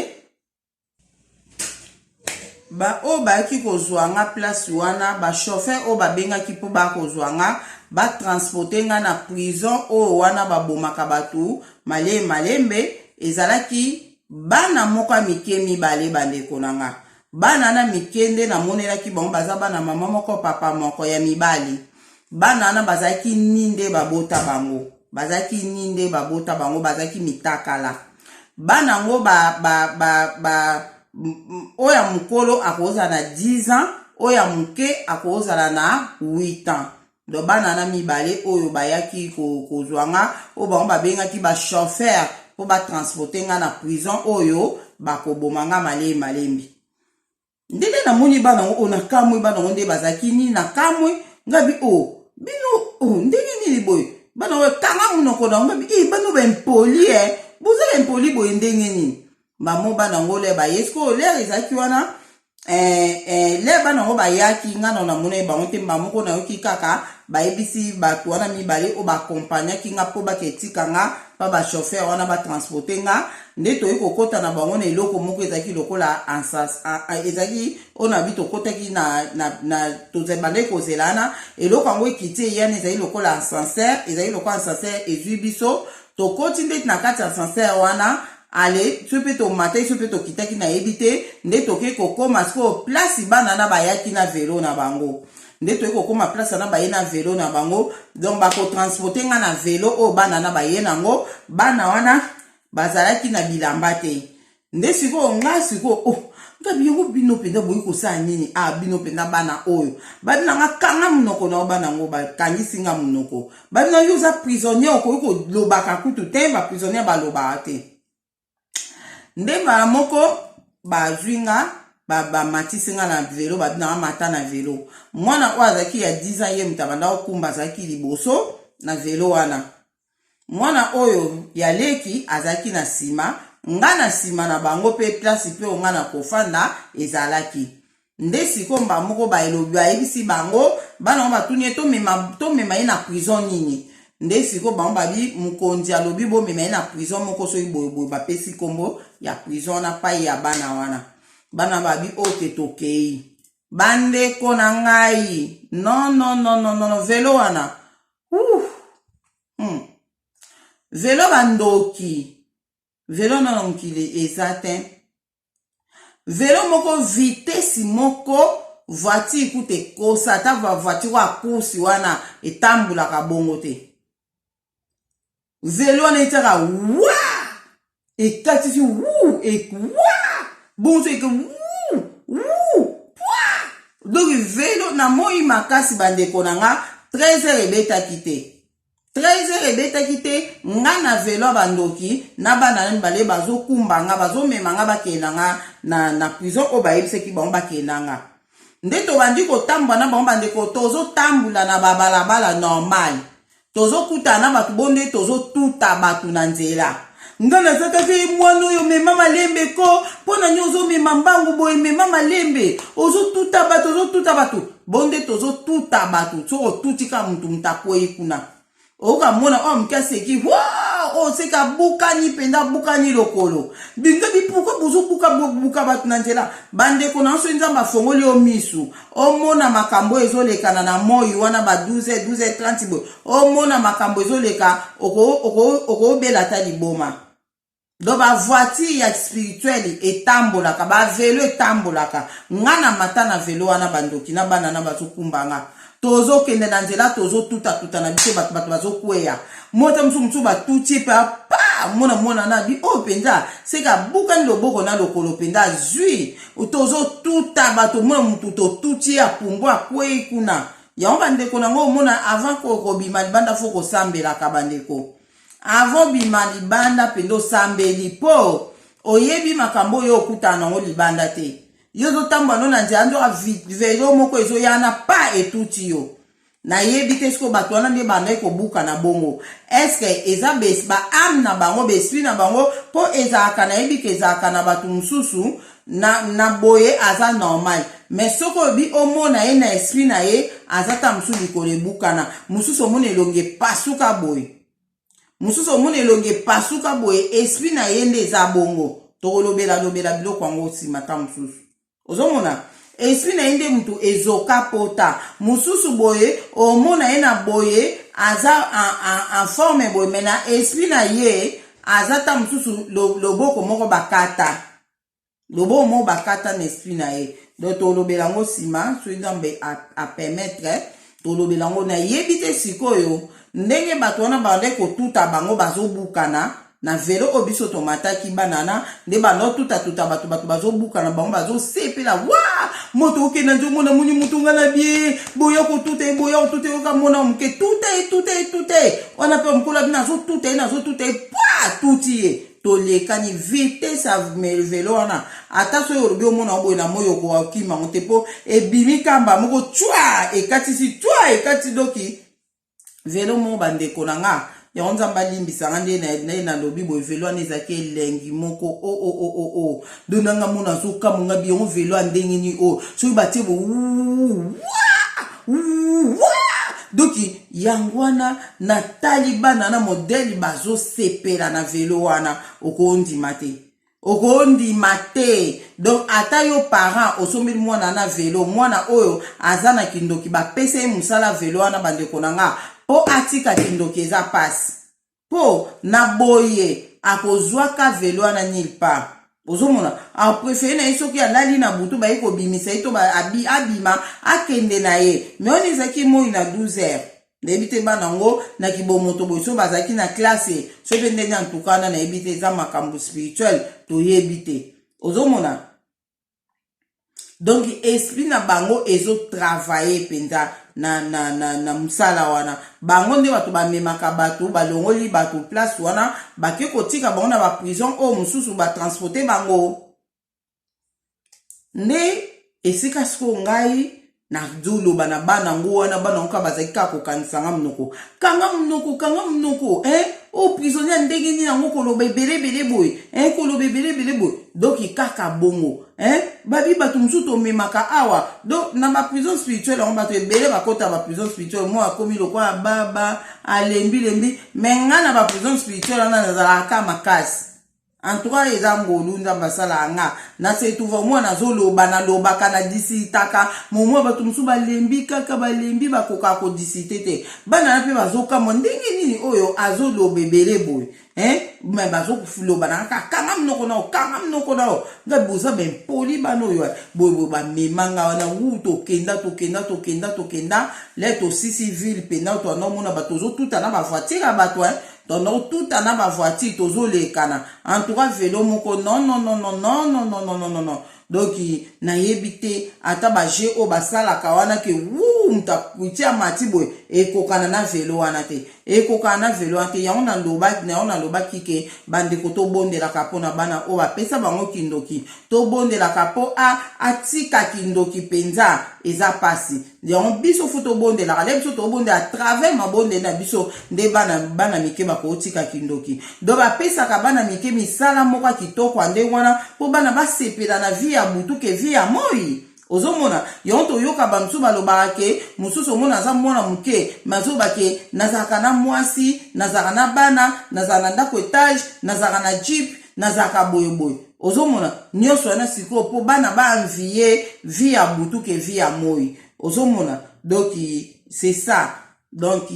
ba o ba ki kozwa nga place wana ba chauffeur o ba benga ki po ba kozwa nga ba transporter nga na prison o wana ba bomaka batu malembe ezalaki bana moko ya mike mibale bandeko nanga bana na mikende na monelaki bango baza bana mama moko papa moko ya mibali bana na bazaki ninde babota bango bazaki ninde babota bango bazaki mitakala bana ngo oya mukolo akoza na 10 ans oya muke akoza na 8 ans do bana na mibale oyo bayaki kozwanga o bango babengaki ba chauffeur po ba transporter nga na prison oyo bakobomanga malembi ndenge na moni bana ngo ona kamwe bana ngo nde bazaki ni na kamwe ngabi bino ndenge nini boy bana we kanga munoko na ngabi bano bempoli buza bempoli boy ndenge nini mamo bana ngo le ba yesko le ezaki wana le bana ngo bayaki ngana na mona ba onte mamoko na yoki kaka bayebisi batu wana mibale o ba compagnie ki nga po ba ketika nga pa ba chauffeur wana ba transporter nga nde to yiko kota na bango na eloko moko ezaki lokola ansas ezaki ona bito kota ki na tozebale kozelana eloko ngo ekiti yana ezali lokola ascenseur ezali lokola ascenseur ezui biso to koti nde na kati ascenseur wana ale sope to matin sope to kitaki na ebite nde toke kokoma sko place bana na bayaki na vélo na bango nde toke kokoma place na baye na vélo na bango donc bako transporter nga na vélo o bana na baye nango bana wana bazalaki na bilamba te nde siko nga siko ngabi yango bino penda boyi kosala nini bino penda bana oyo babina nga kanga munoko na bana ngo bakangisi nga munoko babina yoza prisonnier okoki kolobaka kutu te ba prisonnier balobaka te nde bana moko bazwi nga bamatisi nga na velo babina nga mata na velo mwana oyo azalaki ya 10 ans ye mutabanda okumba azalaki liboso na velo wana mwana oyo ya leki azalaki na sima nga na sima na bango pe place pe nga na kofanda ezalaki nde siko mba moko baelobi bayebisi bango bana batuni tomema ye na prison nini nde siko bango babi mukonzi alobi bomema ye na prison moko soki boyeboye bapesi kombo ya prison na pai ya bana wana bana babi oke tokei bandeko na ngai non velo wana velo bandoki velo na mokili eza te velo moko vitesi moko voiture kute kosa ata voiture wa kursi wana etambulaka bongo te velo wana etaka wa ekatisi wu ekwa bonso eke donc velo na moi makasi bandeko na nga 13h ebetaki te 13h ebetaki te nga na velo bandoki na bana mibale bazokumba nga bazomema nga bakenda nga na prison oyo bayebisaki bango bakenda nga nde tobandi kotambola na bango bandeko tozotambula na babalabala normal tozokutana na bato bonde tozotuta bato na nzela nga nazakaki mwana oyo mema malembe ko mpona nyo ozomema mbangu boye mema malembe ozotuta bato bonde tozotuta bato soko otutika mutu mutakwei kuna Oka mona o mkaseki wow o seka bukani penda bukani lokolo binga bipuka buzo buka batu na nzela bande kona so nzamba fongoli o misu o mona makambo ezolekana na moyi wana ba 12:30 bo o mona makambo ezoleka oko bela ta liboma do ba voiture ya spirituel etambolaka ba velo etambolaka ngana matana velo wana bandoki na bana na bazokumbanga tozo kende na nzela tozo tuta na biso bato bazo kweya mota musu batuti pa mona na bi o penza seka buka loboko na lokolo penza zui tozo tuta bato mona mutu to tuti ya pumbo akwe kuna ya bandeko nango mona avant ko bima libanda foko sambela ka bandeko avant bima libanda pendo sambeli po oyebi makambo yo kutana ngo libanda te yozo tamba no na nzando a velo moko ezo yana pa etuti yo na yebi te sko bato wana nde banda ko buka na bongo eske eza ba am na bango bespi na bango po ezaka na yebi ke ezaka na batu mususu na boye aza normal mais soko bi omona ye na esprit na ye azata mususu likole bukana mususu omona elonge pasuka boye mususu omona elonge pasuka boye esprit na ye nde eza bongo tokolobela biloko yango nsima ta mususu ozomona esprit na ye nde mutu ezoka pota mususu boye omona ye na boye aza en forme boye mais na esprit na ye azata mususu loboko moko bakata loboko moko bakata na esprit na ye donc tolobela ngo nsima so nzambe a permettre tolobela ngo na yebi te sikoyo ndenge bato wana bande kotuta bango bazobukana na velo obiso tomataki banana nde bando tuta bato bazobukana bango bazosepela wa moto okenda nzo mona muni mutunga na bie boya kotuta oka mona muke tuta wana pe mkola bina zo tuta pa tuti ye tolekani vitesse a velo wana ata so yorobi omona oboye na moyo ko akima motepo ebimi kamba moko twa ekati doki velo mo bandeko nanga ya nzamba limbisanga nde na lobi boye velo wana ezaki elengi moko o donanga mona zokamonga biongo velo andengini o soki batie bo doki yango wana na talibana na modeli bazosepela na velo wana okondima te donc ata yo parent osombeli mwana na velo mwana oyo aza na kindoki bapesa ye mosala velo wana bandeko nanga po atika kindoki eza pasi po na boye akozwaka velo wana nil pa ozomona aprefere na ye soki alali na butu baye kobimisa ye to abima akende na ye me oni ezaki moi na 12 heures nayebi te bana ngo na kibomoto boye so bazalaki na classe so mpe ndenge antukana nayebi te eza makambo spirituel toyebi te ozomona donc esprit na bango ezotravaye mpenza na musala wana bango nde bato bamemaka bato balongoli bato place wana bake kotika bango na baprison oyo mosusu batransporte bango nde esika siko ngai na zoloba na bana ngo wana bana ngo bazaki kaka kokanisanga munoko kanga munoko o prisonnier ndenge nini nango koloba ebelebele boye koloba ebelebele boye donc kaka bongo babi bato mosusu tomemaka awa donc na baprison spirituelle yango bato ebele bakota baprison spirituelle mo akomi lokola baba alembi me nga na baprison spirituelle wana nazalaka makasi en tout cas eza ngolu nzambe asala nga na se tuva mwana zoloba na lobaka na disitaka momwa bato mosusu balembi kaka balembi bakoka kodisite te bana na mpe bazokama ndenge nini oyo azoloba ebele boye me bazokuloba na kaka kanga mnoko nao nga boza bempoli bana oyo boye bamemanga wana wu tokenda le tosisi ville pena toanomona bato ozotuta na bavoitire ya bato tono tuta na bavoitire tozolekana en tout cas velo moko non donc nayebi te ata baje o basalaka wana ke mutakutia mati boye ekokana na velo wana te yango na lobaki ke bandeko tobondelaka mpona bana oyo bapesa bango kindoki tobondelaka mpo atika kindoki mpenza eza pasi yango biso fu tobondelaka le biso tobondela travers mabonde na biso nde bana mike bakotika kindoki do bapesaka bana mike misala moko kitoko ande wana mpo bana basepela na vi ya butu ke vi ya moi ozomona yonto yoka bamsu balobaka ke mususu omona aza mwana muke mazoba ke nazalaka na mwasi nazalaka na bana nazalaka na ndako etage nazalaka na jeep nazalaka boyeboye ozomona nyonso wana sikoyo po bana baanvie vie ya butu ke vie ya moi ozomona donc c'est ça donc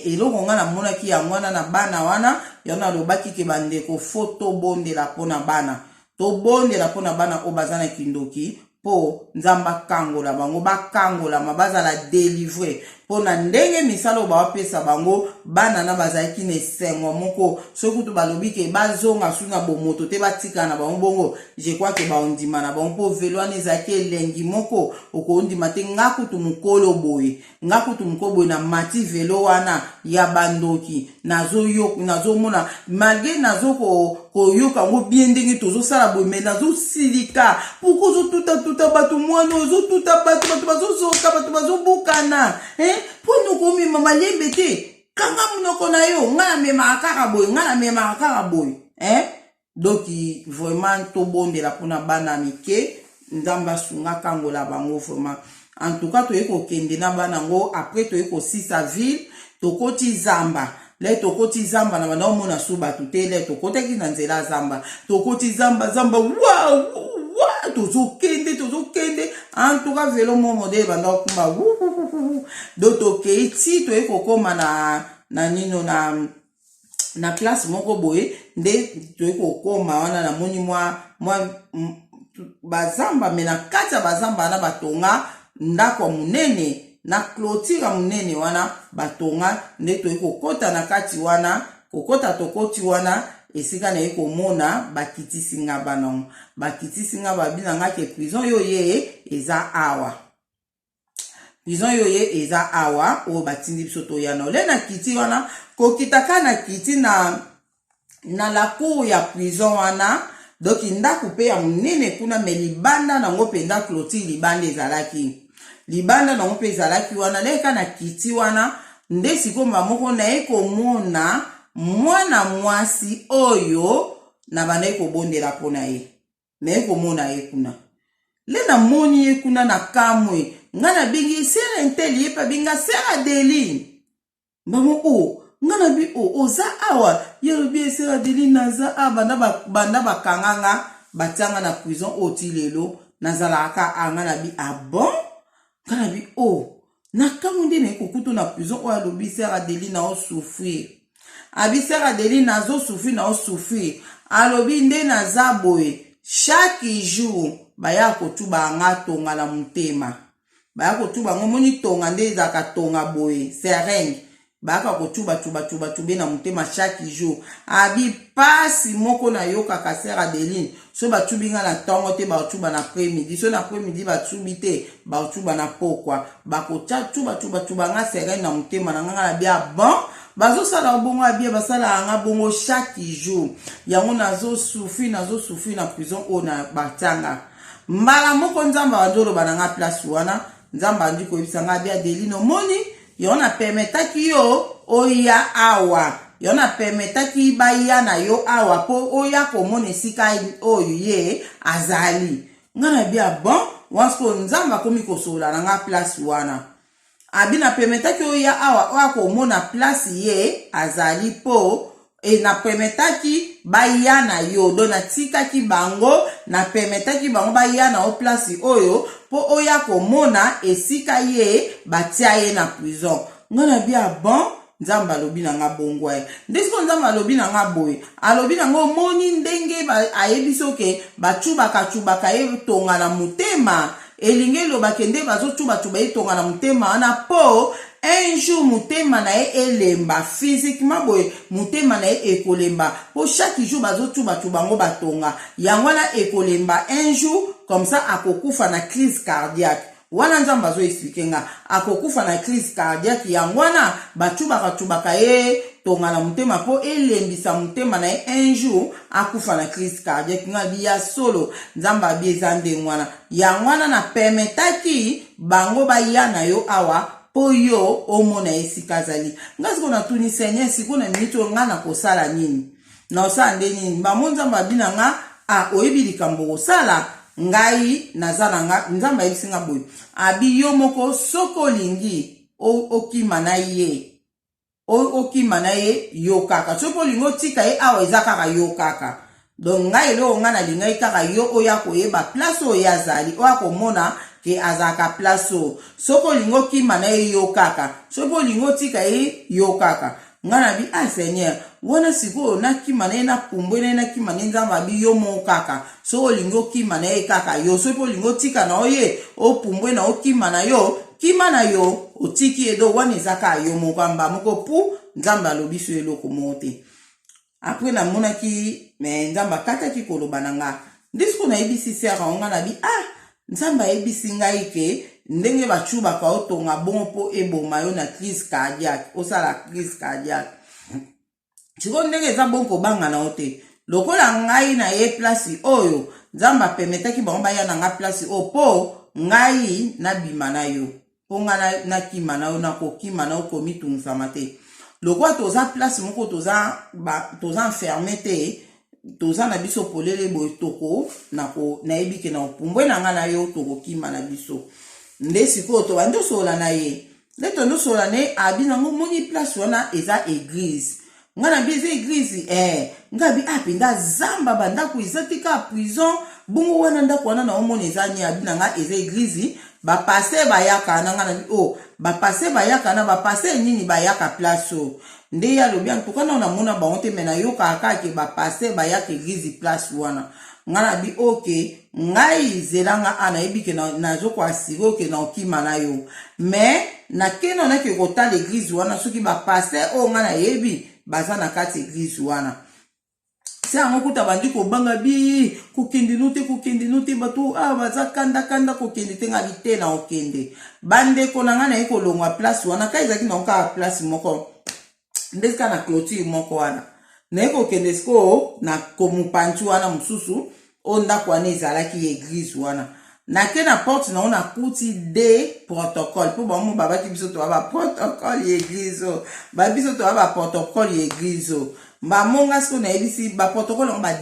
eloko nga namonaki ya mwana na bana wana yana alobaki ke bandeko fo tobondela mpona bana tobondela mpona bana oyo baza na kindoki po nzambe akangola bango bakangolama bazala délivre po na ndenge misala oyo bawapesa bango bana na bazalaki na esengo moko soki kutu balobi ke bazonga su na bomoto te batika na bango bongo je crois ke baondima na bango mpo velo wana ezalaki elengi moko okondima te nga kutu mokolo boye nga kutu mokolo boye na mati velo wana ya bandoki nazomona malgré koyoka ngo bien ndenge tozosala boye me nazosilika poko ozotuta bato mwana ozotuta bato bazozoka bato bazobukana po nokomema malembe te kanga munoko na yo nga namemaka kaka boye donc vraiment tobondela mpona bana mike nzambe asunga kangola bango vraiment en tout cas toyei kokende na bana ngo après toyei kosisa ville tokoti zamba le tokoti zamba na bana omona su bato te le tokotaki na nzela zamba tokoti zamba wow tozokende en tout cas velo mo modele banda okumba donc tokei ti toyei kokoma na nino na place moko boye nde toyei kokoma wana namoni mwa bazamba me na kati ya bazamba wana batonga ndako munene na clôture munene wana batonga nde toyei kokota na kati wana tokoti wana esika na ye komona bakitisinga banango bakitisinga babinanga ke prison yo ye eza awa oyo batindi biso toyana ole na kiti wana kokitaka na kiti na la cour ya prison wana donc ndako mpe ya monene kuna me libanda nango mpenza clôture libanda nango mpe ezalaki wana leka na kiti wana nde sikomba moko naye komona mwana mwasi oyo na banaye kobondela mpona ye naye komona ye kuna le namoni ye kuna na kamwe nga na bingi sere nteli ye pa binga sere Adeline bango nga na bi oza awa yelobi sere Adeline naza banda bakanganga batianga na prison oti lelo nazalaka anga na bi bon nga na bi na kamwe nde naye kokutu na prison oyo alobi sere Adeline na osouffrir abisera Adeline nazo souffrir alobi nde naza boye chaque jour baya kotuba nga tonga la mutema baya kotuba ngo moni tonga nde ezaka tonga boye serenge baya kotuba na mutema chaque jour abi pasi moko na yoka kasera Adeline so batubi nga na tongo te batuba na après-midi so na après-midi batubi te batuba na pokwa bakocha tuba nga serenge na mutema na nga na bia bon bazosala bongo abie basala anga bongo chaque jour yango nazo souffrir na prison o na batanga mbala moko nzamba banzolo bananga place wana nzamba andi koyebisa nga bia Adeline omoni yo na permetaki yo oya awa yo na permetaki baya na yo awa po oya komona esika oyo ye azali nga na bia bon wansko nzamba komi kosola na nga place wana abina permetaki oya awa oya komona place ye azali po na permetaki baya na yo do na tikaki bango na permetaki bango baya na o place oyo po oya komona esika ye batia ye na prison ngona bia bon nzamba alobi na nga bongo ndesiko nzamba alobi na nga boye alobi na ngo moni ndenge ayebiso ke bachubaka ye tonga na mutema elinge lobake nde bazotuba etonga na mutema wana po un jour mutema na ye elemba physiquement boye mutema na ye ekolemba po chaque jour bazotuba ngo batonga yango wana ekolemba un jour comme ça akokufa na crise cardiaque wana nzamba zo expliquer nga akokufa na crise cardiaque yango wana bachubaka ye tonga na mutema po elembisa mutema na ye un jour akufa na crise cardiaque nga biya solo nzamba bieza ndengwana yango wana na permetaki bango baya na yo awa po yo omona esika zali nga siko na tuni seigneur siko na minito nga na kosala nini na osala nde nini bamonza babina nga oyebi likambo kosala ngai nazana nzamba ebisinga boy abi yo moko soko lingi okima na ye okima na ye yo kaka soko lingo tika ye awa eza kaka yo kaka donc ngai lo nga na lingai kaka yo oya koyeba place oyo azali oya komona ke azaka place soko lingo kima na ye yo kaka soko lingo tika ye yo kaka nga na bi Seigneur wana siko na kima na ye na pumbwe na kima na nzamba bi yo mo kaka soko lingo kima na ye kaka yo soko lingo tika na oye o pumbwe na o kima na yo otiki edo wana ezaka yo moko mba moko pu nzamba alobi so eloko mote après na monaki mais nzamba kataki koloba na nga ndisiko na ebisi sera nga na bi nzamba ebisi ngai ke ndenge bachubaka otonga bon po eboma yo na crise cardiaque osala crise cardiaque siko ndenge eza bon kobanga na ote lokola ngai na ye place oyo nzamba pemetaki bango baya na nga place o po ngai na bima na yo po nga na kima na yo na kokima na yo komitungusama te lokola toza place moko toza enfermé te toza na biso polele boye toko na ebike na opumbwe na nga na yo tokokima na biso nde sikoyo tobandi osola na ye nde tondi osola ne abi nango moni place wana eza église nga na bi eza église nga bi apenda zamba bandako eza tika prison bongo wana ndako wana na omona eza nye abi na nga eza église bapase bayaka na nga na bi bapase bayaka na bapase nini bayaka place nde ya lobi antuka na mona bango te mena yo kaka ke bapase bayaka église place wana nga na bi ngai zelanga ana ebike na zoko asiri oke na okima na yo mais na keno na ke kota l'église wana soki bapase nga na yebi baza na kati église wana se ango kuta bandi kobanga bi kokende nuti bato baza kanda kokende te nga bite na okende bandeko na nga na ye kolongwa place wana ka ezaki na oka place moko ndesika na clôture moko wana na ye kokende siko na komupanchu wana mosusu o ndako wana ezalaki église wana nake na porte na ona kuti de protocole po bango babaki biso to ba protocole église biso to ba protocole église monga siko na ebisi ba protocole on ba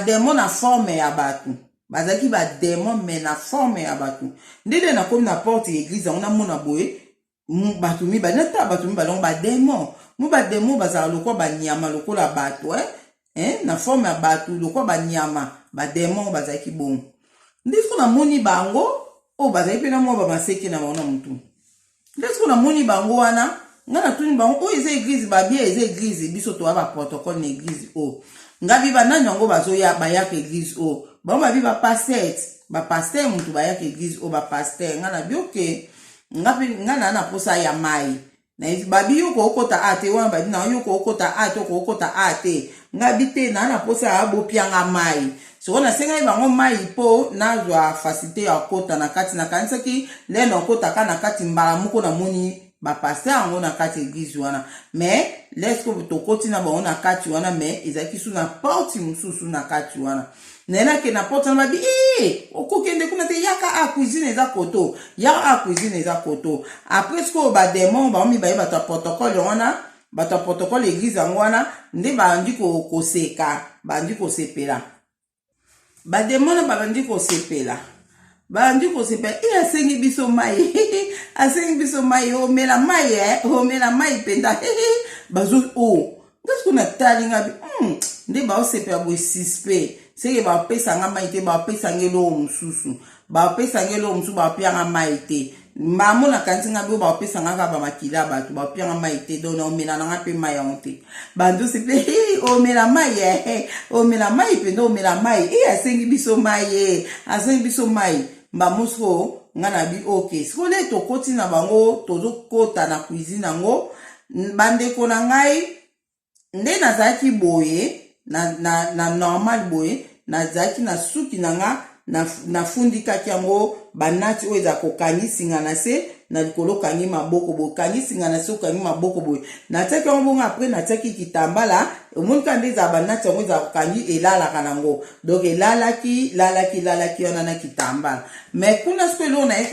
démon na forme ya batu bazaki ba démon mais na forme ya batu ndile na komi na porte église on a mona boye batu mi ba neta batu mi ba long ba démon bazala lokwa ba nyama lokola batu na forme ya batu lokwa ba nyama ba démon bazaki bon ndisiko na moni bango bazaki pe na mo ba maseki na mona mutu ndisiko na moni bango wana nga na tuni bango eza église babia eza église biso to ba protocole na église nga biba nani yango bazoya bayaka église bango babi ba pasteur mutu bayaka église ba pasteur nga na bioke nga na posa ya mai na babi yo ko okota ate wana babi na yo ko okota ate ko okota ate nga bite na posa ya bopianga mai so na senga bango mai po na zwa facilité ya kota na kati na kanisa ki le na kota kana kati mbala moko na moni ba passer ango na kati église wana mais lesko to koti na bango na kati wana mais ezaki su na porte mususu na kati wana nena ke na porte na babi okokende kuna te yaka cuisine eza koto après sko ba démon ba mi ba ta protocole wana ba ta protocole église ango wana nde bandi ko seka bandi ko sepela ba démon ba bandi ko sepela bandi ko sepela asengi biso mai omela mai penda bazo ngasko na talinga bi nde ba osepela bo suspect seke ba pesa nga mai te ba pesa ngelo mususu ba pianga mai te mamo na kantinga bi ba pesa nga ka ba makila ba to ba pianga mai te do na omela nga pe mai onte bando sepe omela mai penda omela mai asengi biso mai mba musko nga na bi siko le to koti na bango tozo kota na cuisine ngo bandeko na ngai nde nazaki boye na normal boye nazaki na suki na nga na fundikaki yango banati oyo eza kokangisinga na se na likolo kangi maboko boye kangisinga na se okangi maboko boye natiaki yango bongo apres natiaki kitambala omonika nde eza banati yango eza kokangi elalaka nango donc elalaki wana na kitambala mais kuna siko eloko na ye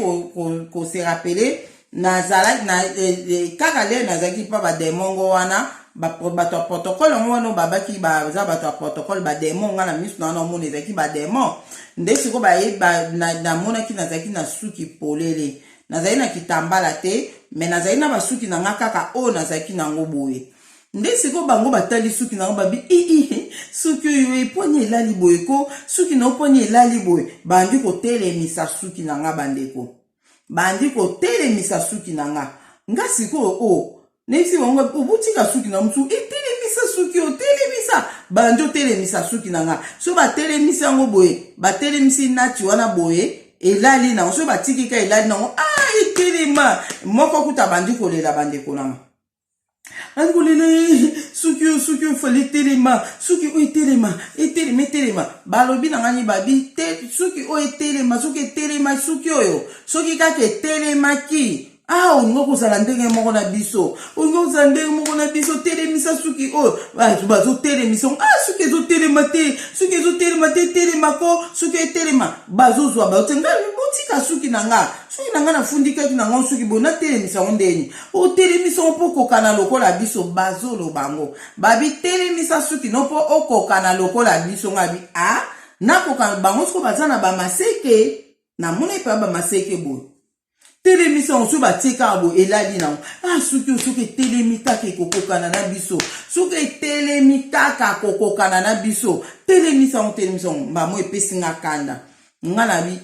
kose rappele nazalaki kaka le nazalaki mpa bademongo wana bato ya protocole ngwana babaki baza bato ya protocole ba démon nga na misu na mona ezaki ba démon nde siko na monaki nazaki na suki polele nazali na kitambala te mais nazali na basuki na nga kaka o nazaki nango boye nde siko bango batali suki nango babi suki oyo eponi elali boye ko suki na oponi elali boye bandi kotelemisa suki na nga bandeko bandi kotelemisa suki na nga siko nesi bango obutika suki na musu etelemisa suki otelemisa bandi otelemisa suki na nga so batelemisa yango boye batelemisi nati wana boye elali nango so batikika elali nango etelema moko kuta bandi kolela bandeko nanga angoulele suki fallait telema suki o etelema balobi na ngani babi te suki o etelema suki oyo suki kaka etelemaki olingo kozala ndenge moko na biso telemisa suki oyo bazotelemisa suki ezotelema te telemako suki etelema bazozwa baotenga botika suki na nga nafundikaki na nga suki boye natelemisa ngo ndeni otelemisa ngo mpo okokana lokola biso bazoloba ngo babi telemisa suki no mpo okokana lokola biso ngabi nakokana bango siko baza na bamaseke namona epa bamaseke boye telemisa ngo so batika bo elali nango suki etelemi kaka ekokokana na biso suki etelemi kaka kokokana na biso telemisa ngo mbamo epesi nga kanda nga na bi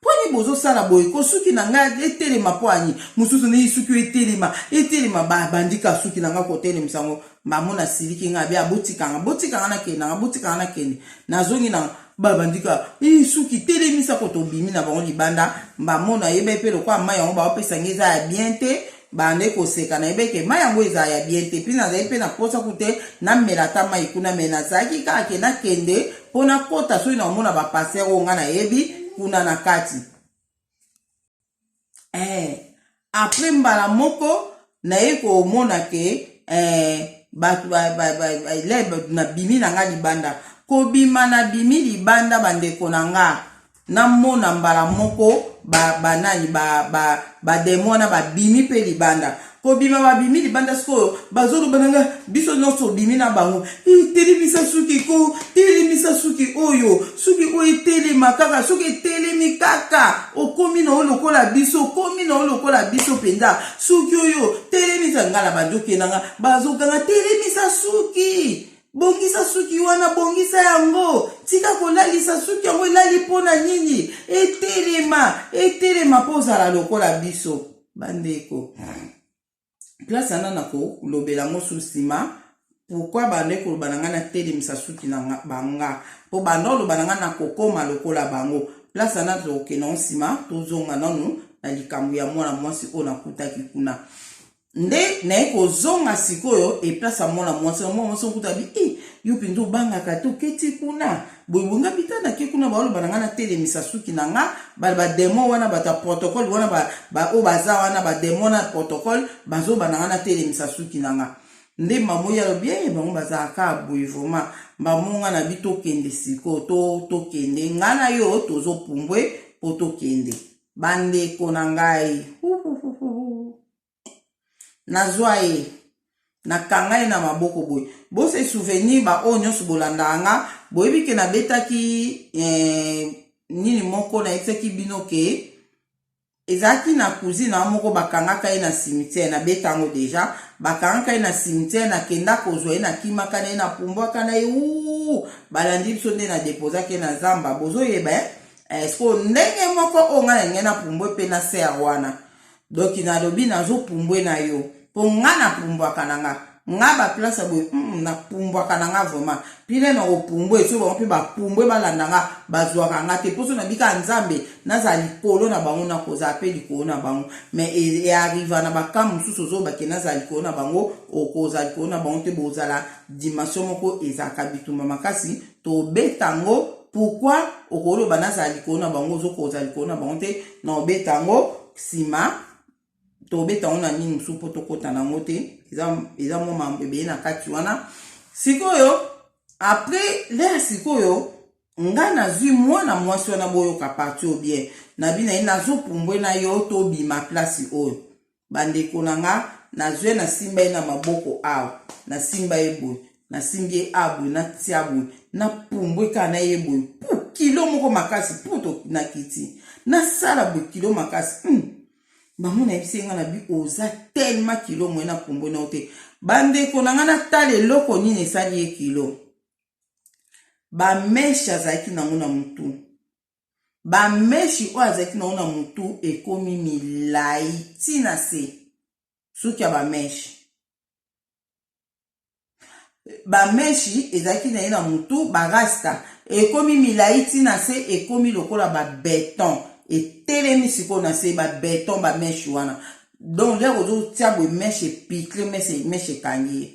poni bozosala boye ko suki na nga etelema po ani mususu ne suki etelema bandika suki na nga kotelemisa ngo mbamo na siliki nga bi botika nga na kende nazongi na babandika suki telemisa ko tobimi na bango libanda mbamo na yebe pe lokwa mai yango baopesa ngeza ya bien te bande koseka na yebeke mai yango eza ya bien te puis nazali pe na posa kute na melata mai kuna me nazalaki kaka na kende pona kota soki na omona bapaster oyo nga na yebi kuna na kati après mbala moko naye komona ke bato na bimi na nga libanda kobima na bimi libanda bandeko na nga namona mbala moko banani bademona babimi pe libanda kobima babimi libanda sikoyo bazoloba na nga biso nyonso bimi na bango telemisa suki oyo etelema kaka suki etelemi kaka okomi na lokola biso penza suki oyo telemisa nga na bandoke na nga bazokanga telemisa suki bongisa suki wana bongisa yango tika kolalisa suki yango elali pona nini etelema pozala lokola biso bandeko place ana na kolobela ngo susima pourquoi bandeko loba na nga na telemisa suki na banga po bando loba na nga na kokoma lokola bango place ana tokena nsima tozonga nanu na likambo ya mwana mwasi oyo nakutaki kuna nde naye kozonga sikoyo eplace mwana mwasi okuta bi yo mpenza obangaka te oketi kuna boyebonga bitana ke kuna baoloba na nga na telemisa suki na nga bademo wana bato ya protocole wana oyo baza wana bademo na protocole bazoba na nga na telemisa suki na nga nde mamo ya lobi bango bazalaka boye vraimen bamonga na bi tokende sikoyo tokende nga na yo tozopumbwe po tokende bandeko na ngai nazwa ye nakanga ye na maboko boye bose souvenir oyo nyonso bolanda nga boyebi ke nabetaki nini moko nayebisaki bino ke ezalaki na cousine moko bakangaka ye na cimetière nabeta yango deja bakangaka ye na cimetière nakenda kozwa ye nakimaka na ye napumbwaka na ye balandi biso nde nadepozaki ye na zamba bozoyeba esko ndenge moko oyo nga na nge napumbwe mpe na ser wana donc nalobi nazopumbwe na yo po nga napumbwaka na nga baplace boye napumbwaka na nga vraiment pile na kopumbwe so bango mpe bapumbwe balanda nga bazwaka nga te poso nabika nzambe naza likolo na bango nakozala mpe likolo na bango mais earriva na bakambo mosusu ozobake naza likolo na bango okozala likolo na bango te bozala dimension moko ezalaka bitumba makasi tobeta ngo pourquoi okoloba nazala likolo na bango ozokozala likolo na bango te na obeta ngo nsima tobeta ngo na nini mosusu mpo tokota nango te eza mwa mambo ebeye na kati wana sikoyo apres lere sikoyo nga nazwi mwana mwasi wana boyoka parti o bien na bina ye nazopumbwe na yo tobima place oyo bandeko na nga na zwe na simba na maboko awa na simba eboy na simbi abwe na tiabwe na pumbwe kana eboy pu kilo moko makasi puto na kiti na sala bwe kilo makasi bamona ebisenga na bi oza tellement kilo mwena pumbwe na ote bandeko na ngana tale loko nini esali ye kilo bameshe azalaki nango na mutu bameshi oyo azalaki nango na mutu ekomi milai tina se suki ya bameshi ezalaki na ye na mutu barasta ekomi milai tina se ekomi lokola babeton etelemi sikoyo na se babeton bameshi wana donc lero ozotia boye meshe epikle meshe ekangi ye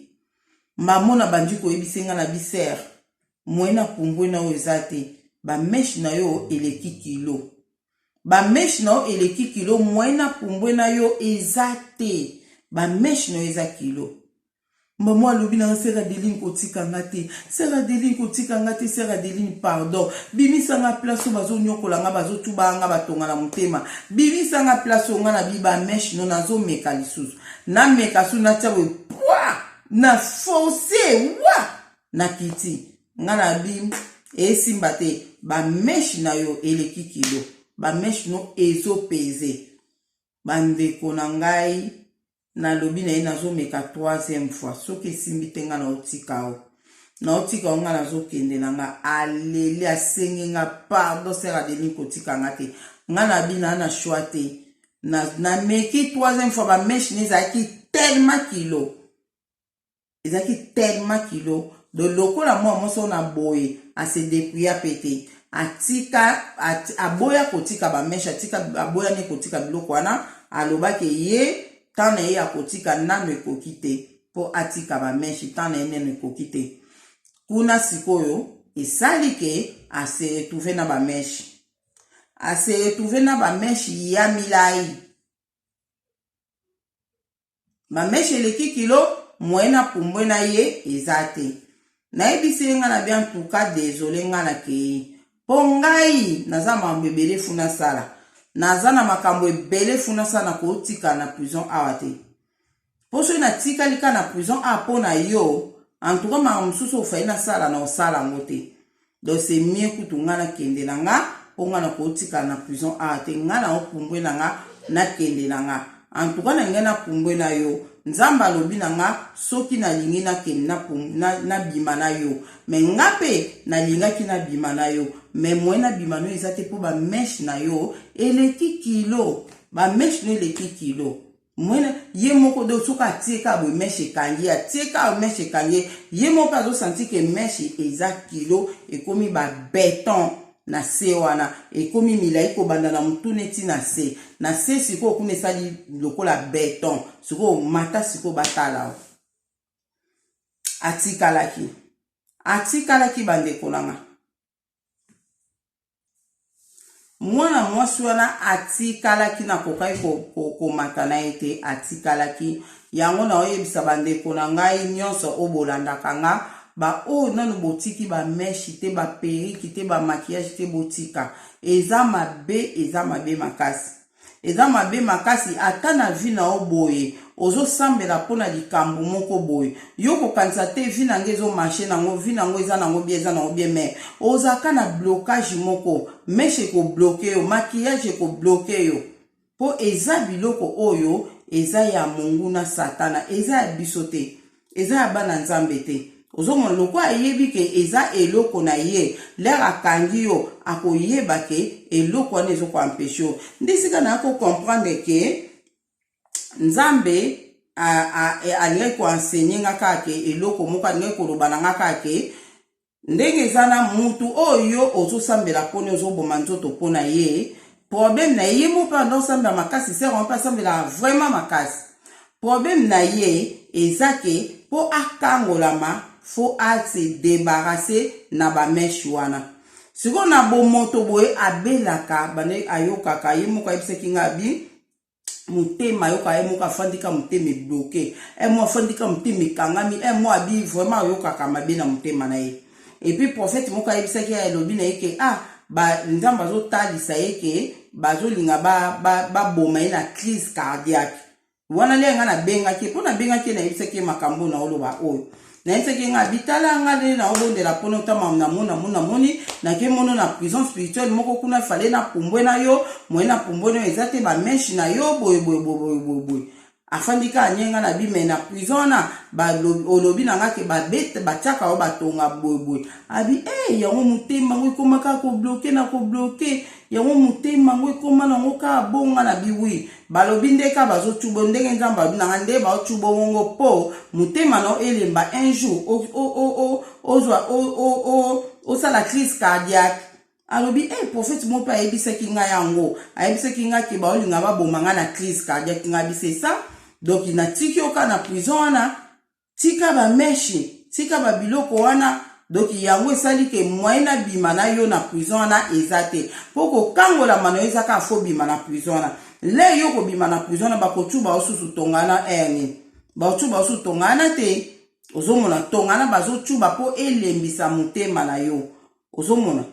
mamona bandi koyebisenga na bisere mwena pumbwe na oyo eza te bameshi na yo eleki kilo bameshi na yo eleki kilo mwena pumbwe na yo eza te bameshi na yo eza kilo maman alobi na sera Adeline kotika nga te sera Adeline kotika nga te sera Adeline pardon bimisanga place bazo nyokola nga bazo tuba nga batonga na motema bimisanga place nga na biba meshi no nazo meka lisusu na meka su na tsawe pwa na forcer wa na kiti nga na bim esimba te bameshi na yo eleki kilo bameshi no ezo peze bandeko na ngai na lobi na ye nazo meka 3e fois soki esimbi te nga na otika o nga nazo kende na nga alele asengi nga pardon sera Adeline kotika nga te nga na bina na choix te na meki 3e fois bameshi ne ezalaki tellement kilo de lokola mwa moso na boye ase depouilla pete atika aboya kotika bameshi aboya ne kotika biloko wana alobaki ye tana ye akotika nano ekoki te po atika bameshi tana ye nano ekoki te kuna sikoyo esali ke ase retrouve na bameshi ya milai bameshi eleki kilo mwena pumbwe na ye eza te nayebisi nga na bien tuka désolé nga na kei po ngai naza makambo ebele funa sala naza na makambo ebele funa sala na kotika na prison awa te po soki natikali ka na prison awa mpo na yo antuka makambo mosusu ofai na sala na osala yango te donc c'est mieux kutu nga nakende na nga mpo nga na kotika na prison awa te nga na opumbwe na nga nakende na nga antuka na ngai na pumbwe na yo nzambe alobi na nga soki nalingi nakende na bima na yo me nga mpe nalingaki na bima na yo me mwe na bima na yo eza te mpo bameshi na yo eleki kilo bameshi na yo eleki kilo mwena ye moko do soki atieka boye meshi ekangi atieka meshi ekangi ye moko azosanti ke meshi eza kilo ekomi babeton na se wana ekomi milai kobanda na mutu neti na se sikoyo kuna esali lokola beton sikoyo mata sikoyo batala atikalaki bandeko nanga mwana mwasi wana atikalaki na kokai komata na ye te atikalaki yango na oyebisa bandeko na ngai nyonso obolandaka nga oyo nanu botiki bameshi te baperiki te bamakiage te botika eza mabe makasi ata na vi na yo boye ozosambela mpona likambo moko boye yo kokanisa te vi nango ezomarche nango vi nango eza nango bien me ozalaka na blocage moko meshe ekobloke yo makiage ekobloke yo mpo eza biloko oyo eza ya mungu na satana eza ya biso te eza ya bana nzambe te ozomona loko ayebi ke eza eloko na ye lere akangi yo akoyeba ke eloko wana ezokoampeshe yo nde sika na akokomprendre ke nzambe alingai koensegne nga kaka ke eloko moko alingai koloba na nga kaka ke ndenge eza na mutu oyo ozosambela mpona ozoboma nzoto mpona ye problème na ye mo mpe andosambela makasi sero mpe asambela vraiment makasi problème na ye eza ke mpo akangolama faut se débarrasser na bameshi wana siko na bomoto boye abelaka bane ayokaka ye moko ayebisaki nga bi motema ayoka ye moko afandika motema ebloke mo afandika motema ekangami mo abi vraiment ayokaka mabe na motema na ye epuis prophète moko ayebisaki ya elobi na ye ke nzambe azotalisa ye ke bazolinga baboma ye na crise cardiaque wana le nga na benga ke pona benga ke na yebisa ke makambo na oloba oyo na yebisa ke nga bitala nga le na obondela pona utama na moni na ke mono na prison spirituelle moko kuna fale na pumbwe na yo moyena pumbwe no ezate ba meshi na yo boy afandika anyenga na bime na prison na ba olobi na nga ke ba bete ba chaka o batonga boy abi yango mutema ngo komaka ko bloquer na ko bloquer yango mutema ngo koma na ngo ka bonga na biwi balobi ndeka bazo chubo ndenge nzamba na nde ba chubo ngo po mutema no elemba un jour o sala crise cardiaque alobi prophète mo pa ebisaki nga yango ayebisaki nga ke ba olinga ba bomanga na crise cardiaque nga bise ça donc na tiki oka na prison wana tika ba meshi tika ba biloko wana donc yango esali ke moyena bima na yo na prison wana ezate poko kangola mano ezaka fo bima na prison wana le yo ko bima na prison wana bakotuba osusu tongana eni bakotuba osusu tongana te ozomona tongana bazotuba po elembisa mutema na yo ozomona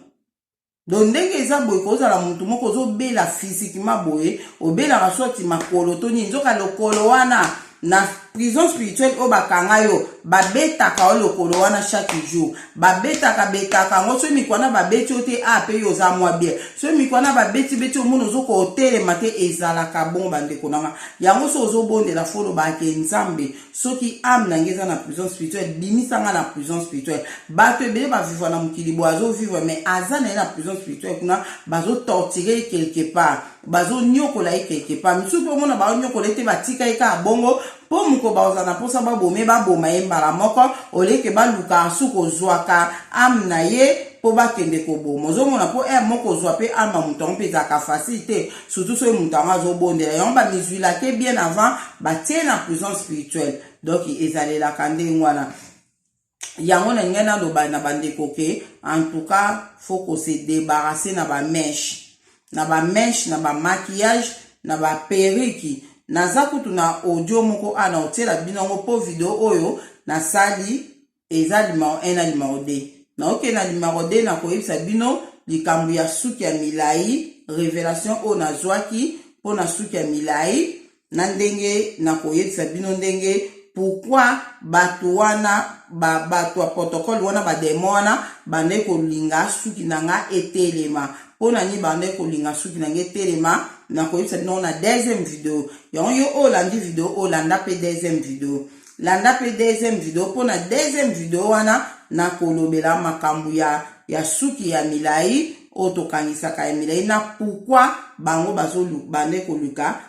donc ndenge eza boye kozala mutu moko ozobela physiquement boye obelaka sorti makolo to nini nzoka lokolo wana na prison spirituelle o bakanga yo babetaka o lokolo wana chaque jour betaka ngo so mikwana babeti ote ape yo za mwa bien so mikwana babeti omuno zoko otelema te ezalaka bon bandeko nanga yango so ozobondela folo bake nzambe soki ame na ngeza na prison spirituelle bimisanga na prison spirituelle bato ebele bavivre na mokili bo azovivre mais aza na ye na prison spirituelle kuna bazotortire quelque part bazonyokola ye quelque part misusu mpe omona baonyokola ete batika ye kaka bongo po moko baozana mposa babome baboma ye mbala moko oleke baluka su kozwaka ame na ye po bakende koboma ozomona po moko ozwa mpe ame ya moto yango mpe ezalaka facile te surtout soki moto yango azobondela yango bamizwilake bien avant batie na prison spirituelle donc ezalelaka ndenge wana yango na ngai naloba na bandeko ke en tout cas faut ko se débarrasser na bameshe na bamaquillage na baperiki naza kutu na audio moko ana otela binongo po video oyo na sali eza limao 1 na limao 2 na oke na limao 2 na koyebisa bino likambo ya suki ya milai révélation o na zwaki po na suki ya milai na ndenge na koyebisa bino ndenge pourquoi bato wana bato ya protocole wana bademo wana bande kolinga suki nanga etelema pona ni bande kolinga suki nanga etelema na koyebisa bino na deuxième vidéo yango yo olandi vidéo olanda pe deuxième vidéo landa pe deuxième vidéo pona deuxième vidéo wana na kolobela makambo ya suki ya milai otokanisaka ya milai na pourquoi bango bande koluka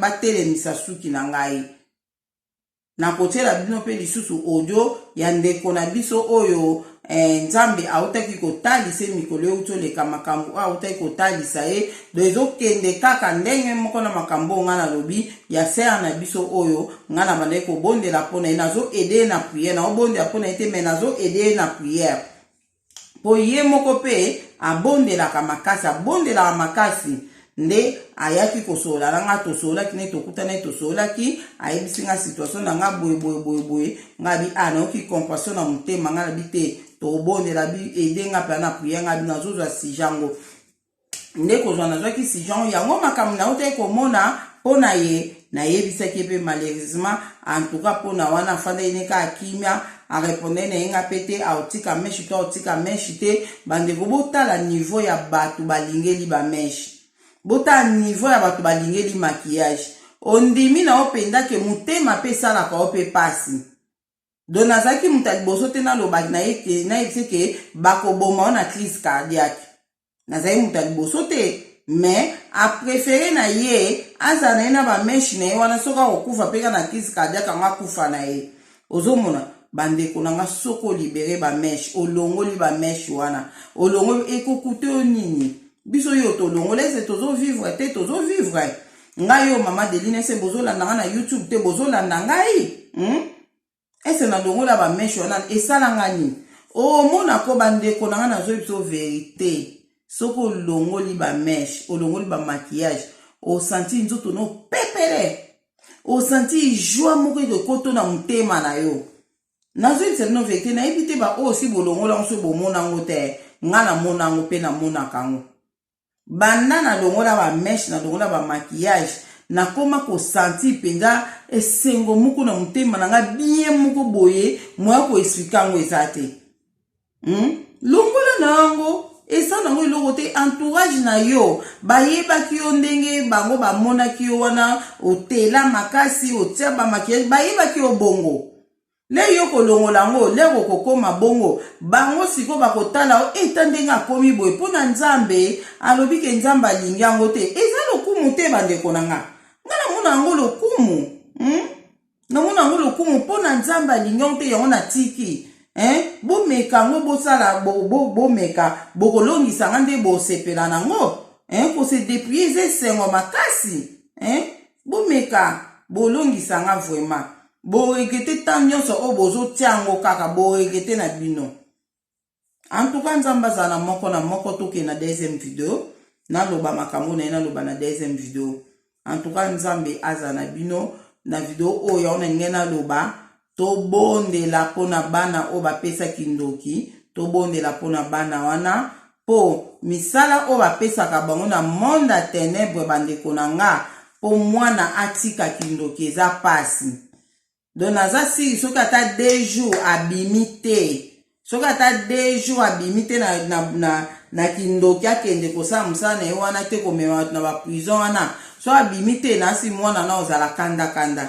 batelemisa suki na ngai na kotiela bino mpe lisusu audio ya ndeko na biso oyo nzambe autaki kotalisa mikolo euti oleka makambo autaki kotalisa ye do ezokende kaka ndenge moko na makambo nga nalobi ya sere na biso oyo nga na bandaki kobondela mpona ye nazoede ye na priere naobondela mpona ye te me nazoede ye na priere po ye moko mpe abondelaka makasi nde ayaki kosola nanga tosolaki ne tokutana tosolaki ayebisi nga situation na nga boye nga bi naoki compassion na motema nga na bi te tobondela bi ede nga mpe na priere nga bi nazozwa sijango nde kozwa nazwaki sijango yango makambo na otaki komona mpo na ye nayebisaki mpe malheureusement en tout cas mpo na wana afanda ye neka akimia areponde na ye nga mpe te aotika meshi to aotika meshi te bandeko botala niveau ya bato balingeli bameshi bota niveau ya bato balingeli maquillage ondimi na opendake mutema pe salaka ope pasi don nazaki mutu liboso te nalobaki na yebise ke bakoboma na crise cardiaque nazali mutu liboso te mais aprefere na ye aza na ye na bameshi na ye wana soki akokufa mpe na crise cardiaque anga akufa na ye ozomona bandeko nanga soko libere bameshi olongoli bameshi wana olongoli ekokute yo nini biso yo tolongola ese tozovivre te tozovivre ngai yo mama Deline ese bozolanda nga na YouTube te bozolanda ngai ese nalongola bameshi wana esala nga nini omona ko bandeko nanga nazoyi biso verite soko olongoli bameshi olongoli bamaquillage osanti nzoto no pepele osanti joie moko ekokota na motema na yo nazoyi biso no verite nayebi te osi bolongola ngo so bomona ngo te nga namona ngo mpe namonaka ngo banda na longola ba mesh na longola ba maquillage na koma ko senti penza esengo muku na mutema na nga bien muku boye moya ko expliquer ngo ezate longola nango esa nango iloko te entourage na yo bayebaki yo ndenge bango bamonaki yo wana otela makasi otia ba maquillage bayebaki yo bongo le yo kolongola ngo le kokoma bongo bango siko bakotala o eta ndenge akomi boye mpona nzambe alobi ke nzambe alingi yango te eza lokumu te bandeko na nga namona yango lokumu namona yango lokumu mpona nzambe alingi yango te yango natiki bomeka ngo bosala bomeka bokolongisa nga nde bosepela nango kose dépouiller eza esengo makasi bomeka bolongisa nga vraiment boregete tan nyonso o bozotia yango kaka boregete na bino. En tout cas nzambe aza na moko toke na deuxième vidéo naloba makambo na ye naloba na deuxième vidéo. En tout cas nzambe aza na bino na vidéo oyo ona nge naloba tobondela pona bana o bapesaki ndoki tobondela pona bana wana po misala o bapesaka bango na monde ya ténèbre bandeko na nga po mwana atikaki ndoki eza pasi. Donc naza siri soki ata 2 jours abimi te soki ata 2 jours abimi te na kindoki akende kosala mosala na ye wana te komema na baprison wana so abimi te nasi mwana na ozala kanda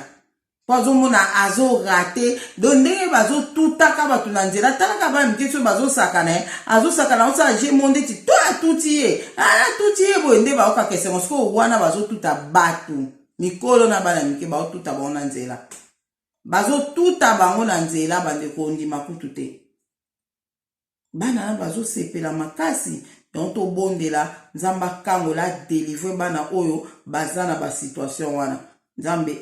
po azomona azorate donc ndenge bazotutaka bato na nzela talaka bana mike so bazosakana ye azosakana osala je monde ti to atuti ye atuti ye boye nde baokaka esengo sikoyo wana bazotuta bato mikolo na bana mike baotuta bango na nzela bazotuta bango na nzela bandeko ndima kutu te bana na bazosepela makasi donc tobondela nzambe akangola délivre bana oyo baza na basituation wana nzambe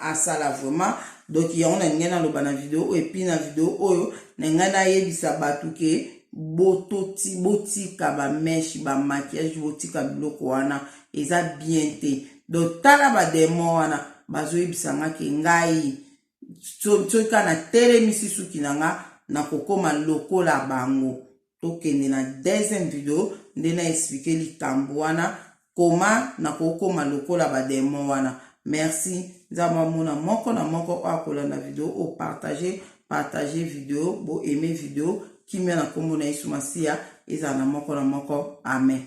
asala vraiment. Donc yango na ngai naloba na video et puis na video oyo na ngai nayebisa bato ke botika bameshe bamaquillage botika biloko wana eza bien te. Donc tala bademo wana bazoyebisa nga ke ngai soka na telemisi suki na nga na kokoma lokola bango. Tokende na deuxième video nde na expliquer likambo wana koma na kokoma lokola bademo wana. Merci nzamba mona moko na moko akola na video o partager video bo aimer video kimia na kombo na Yesu Masia eza na moko amen.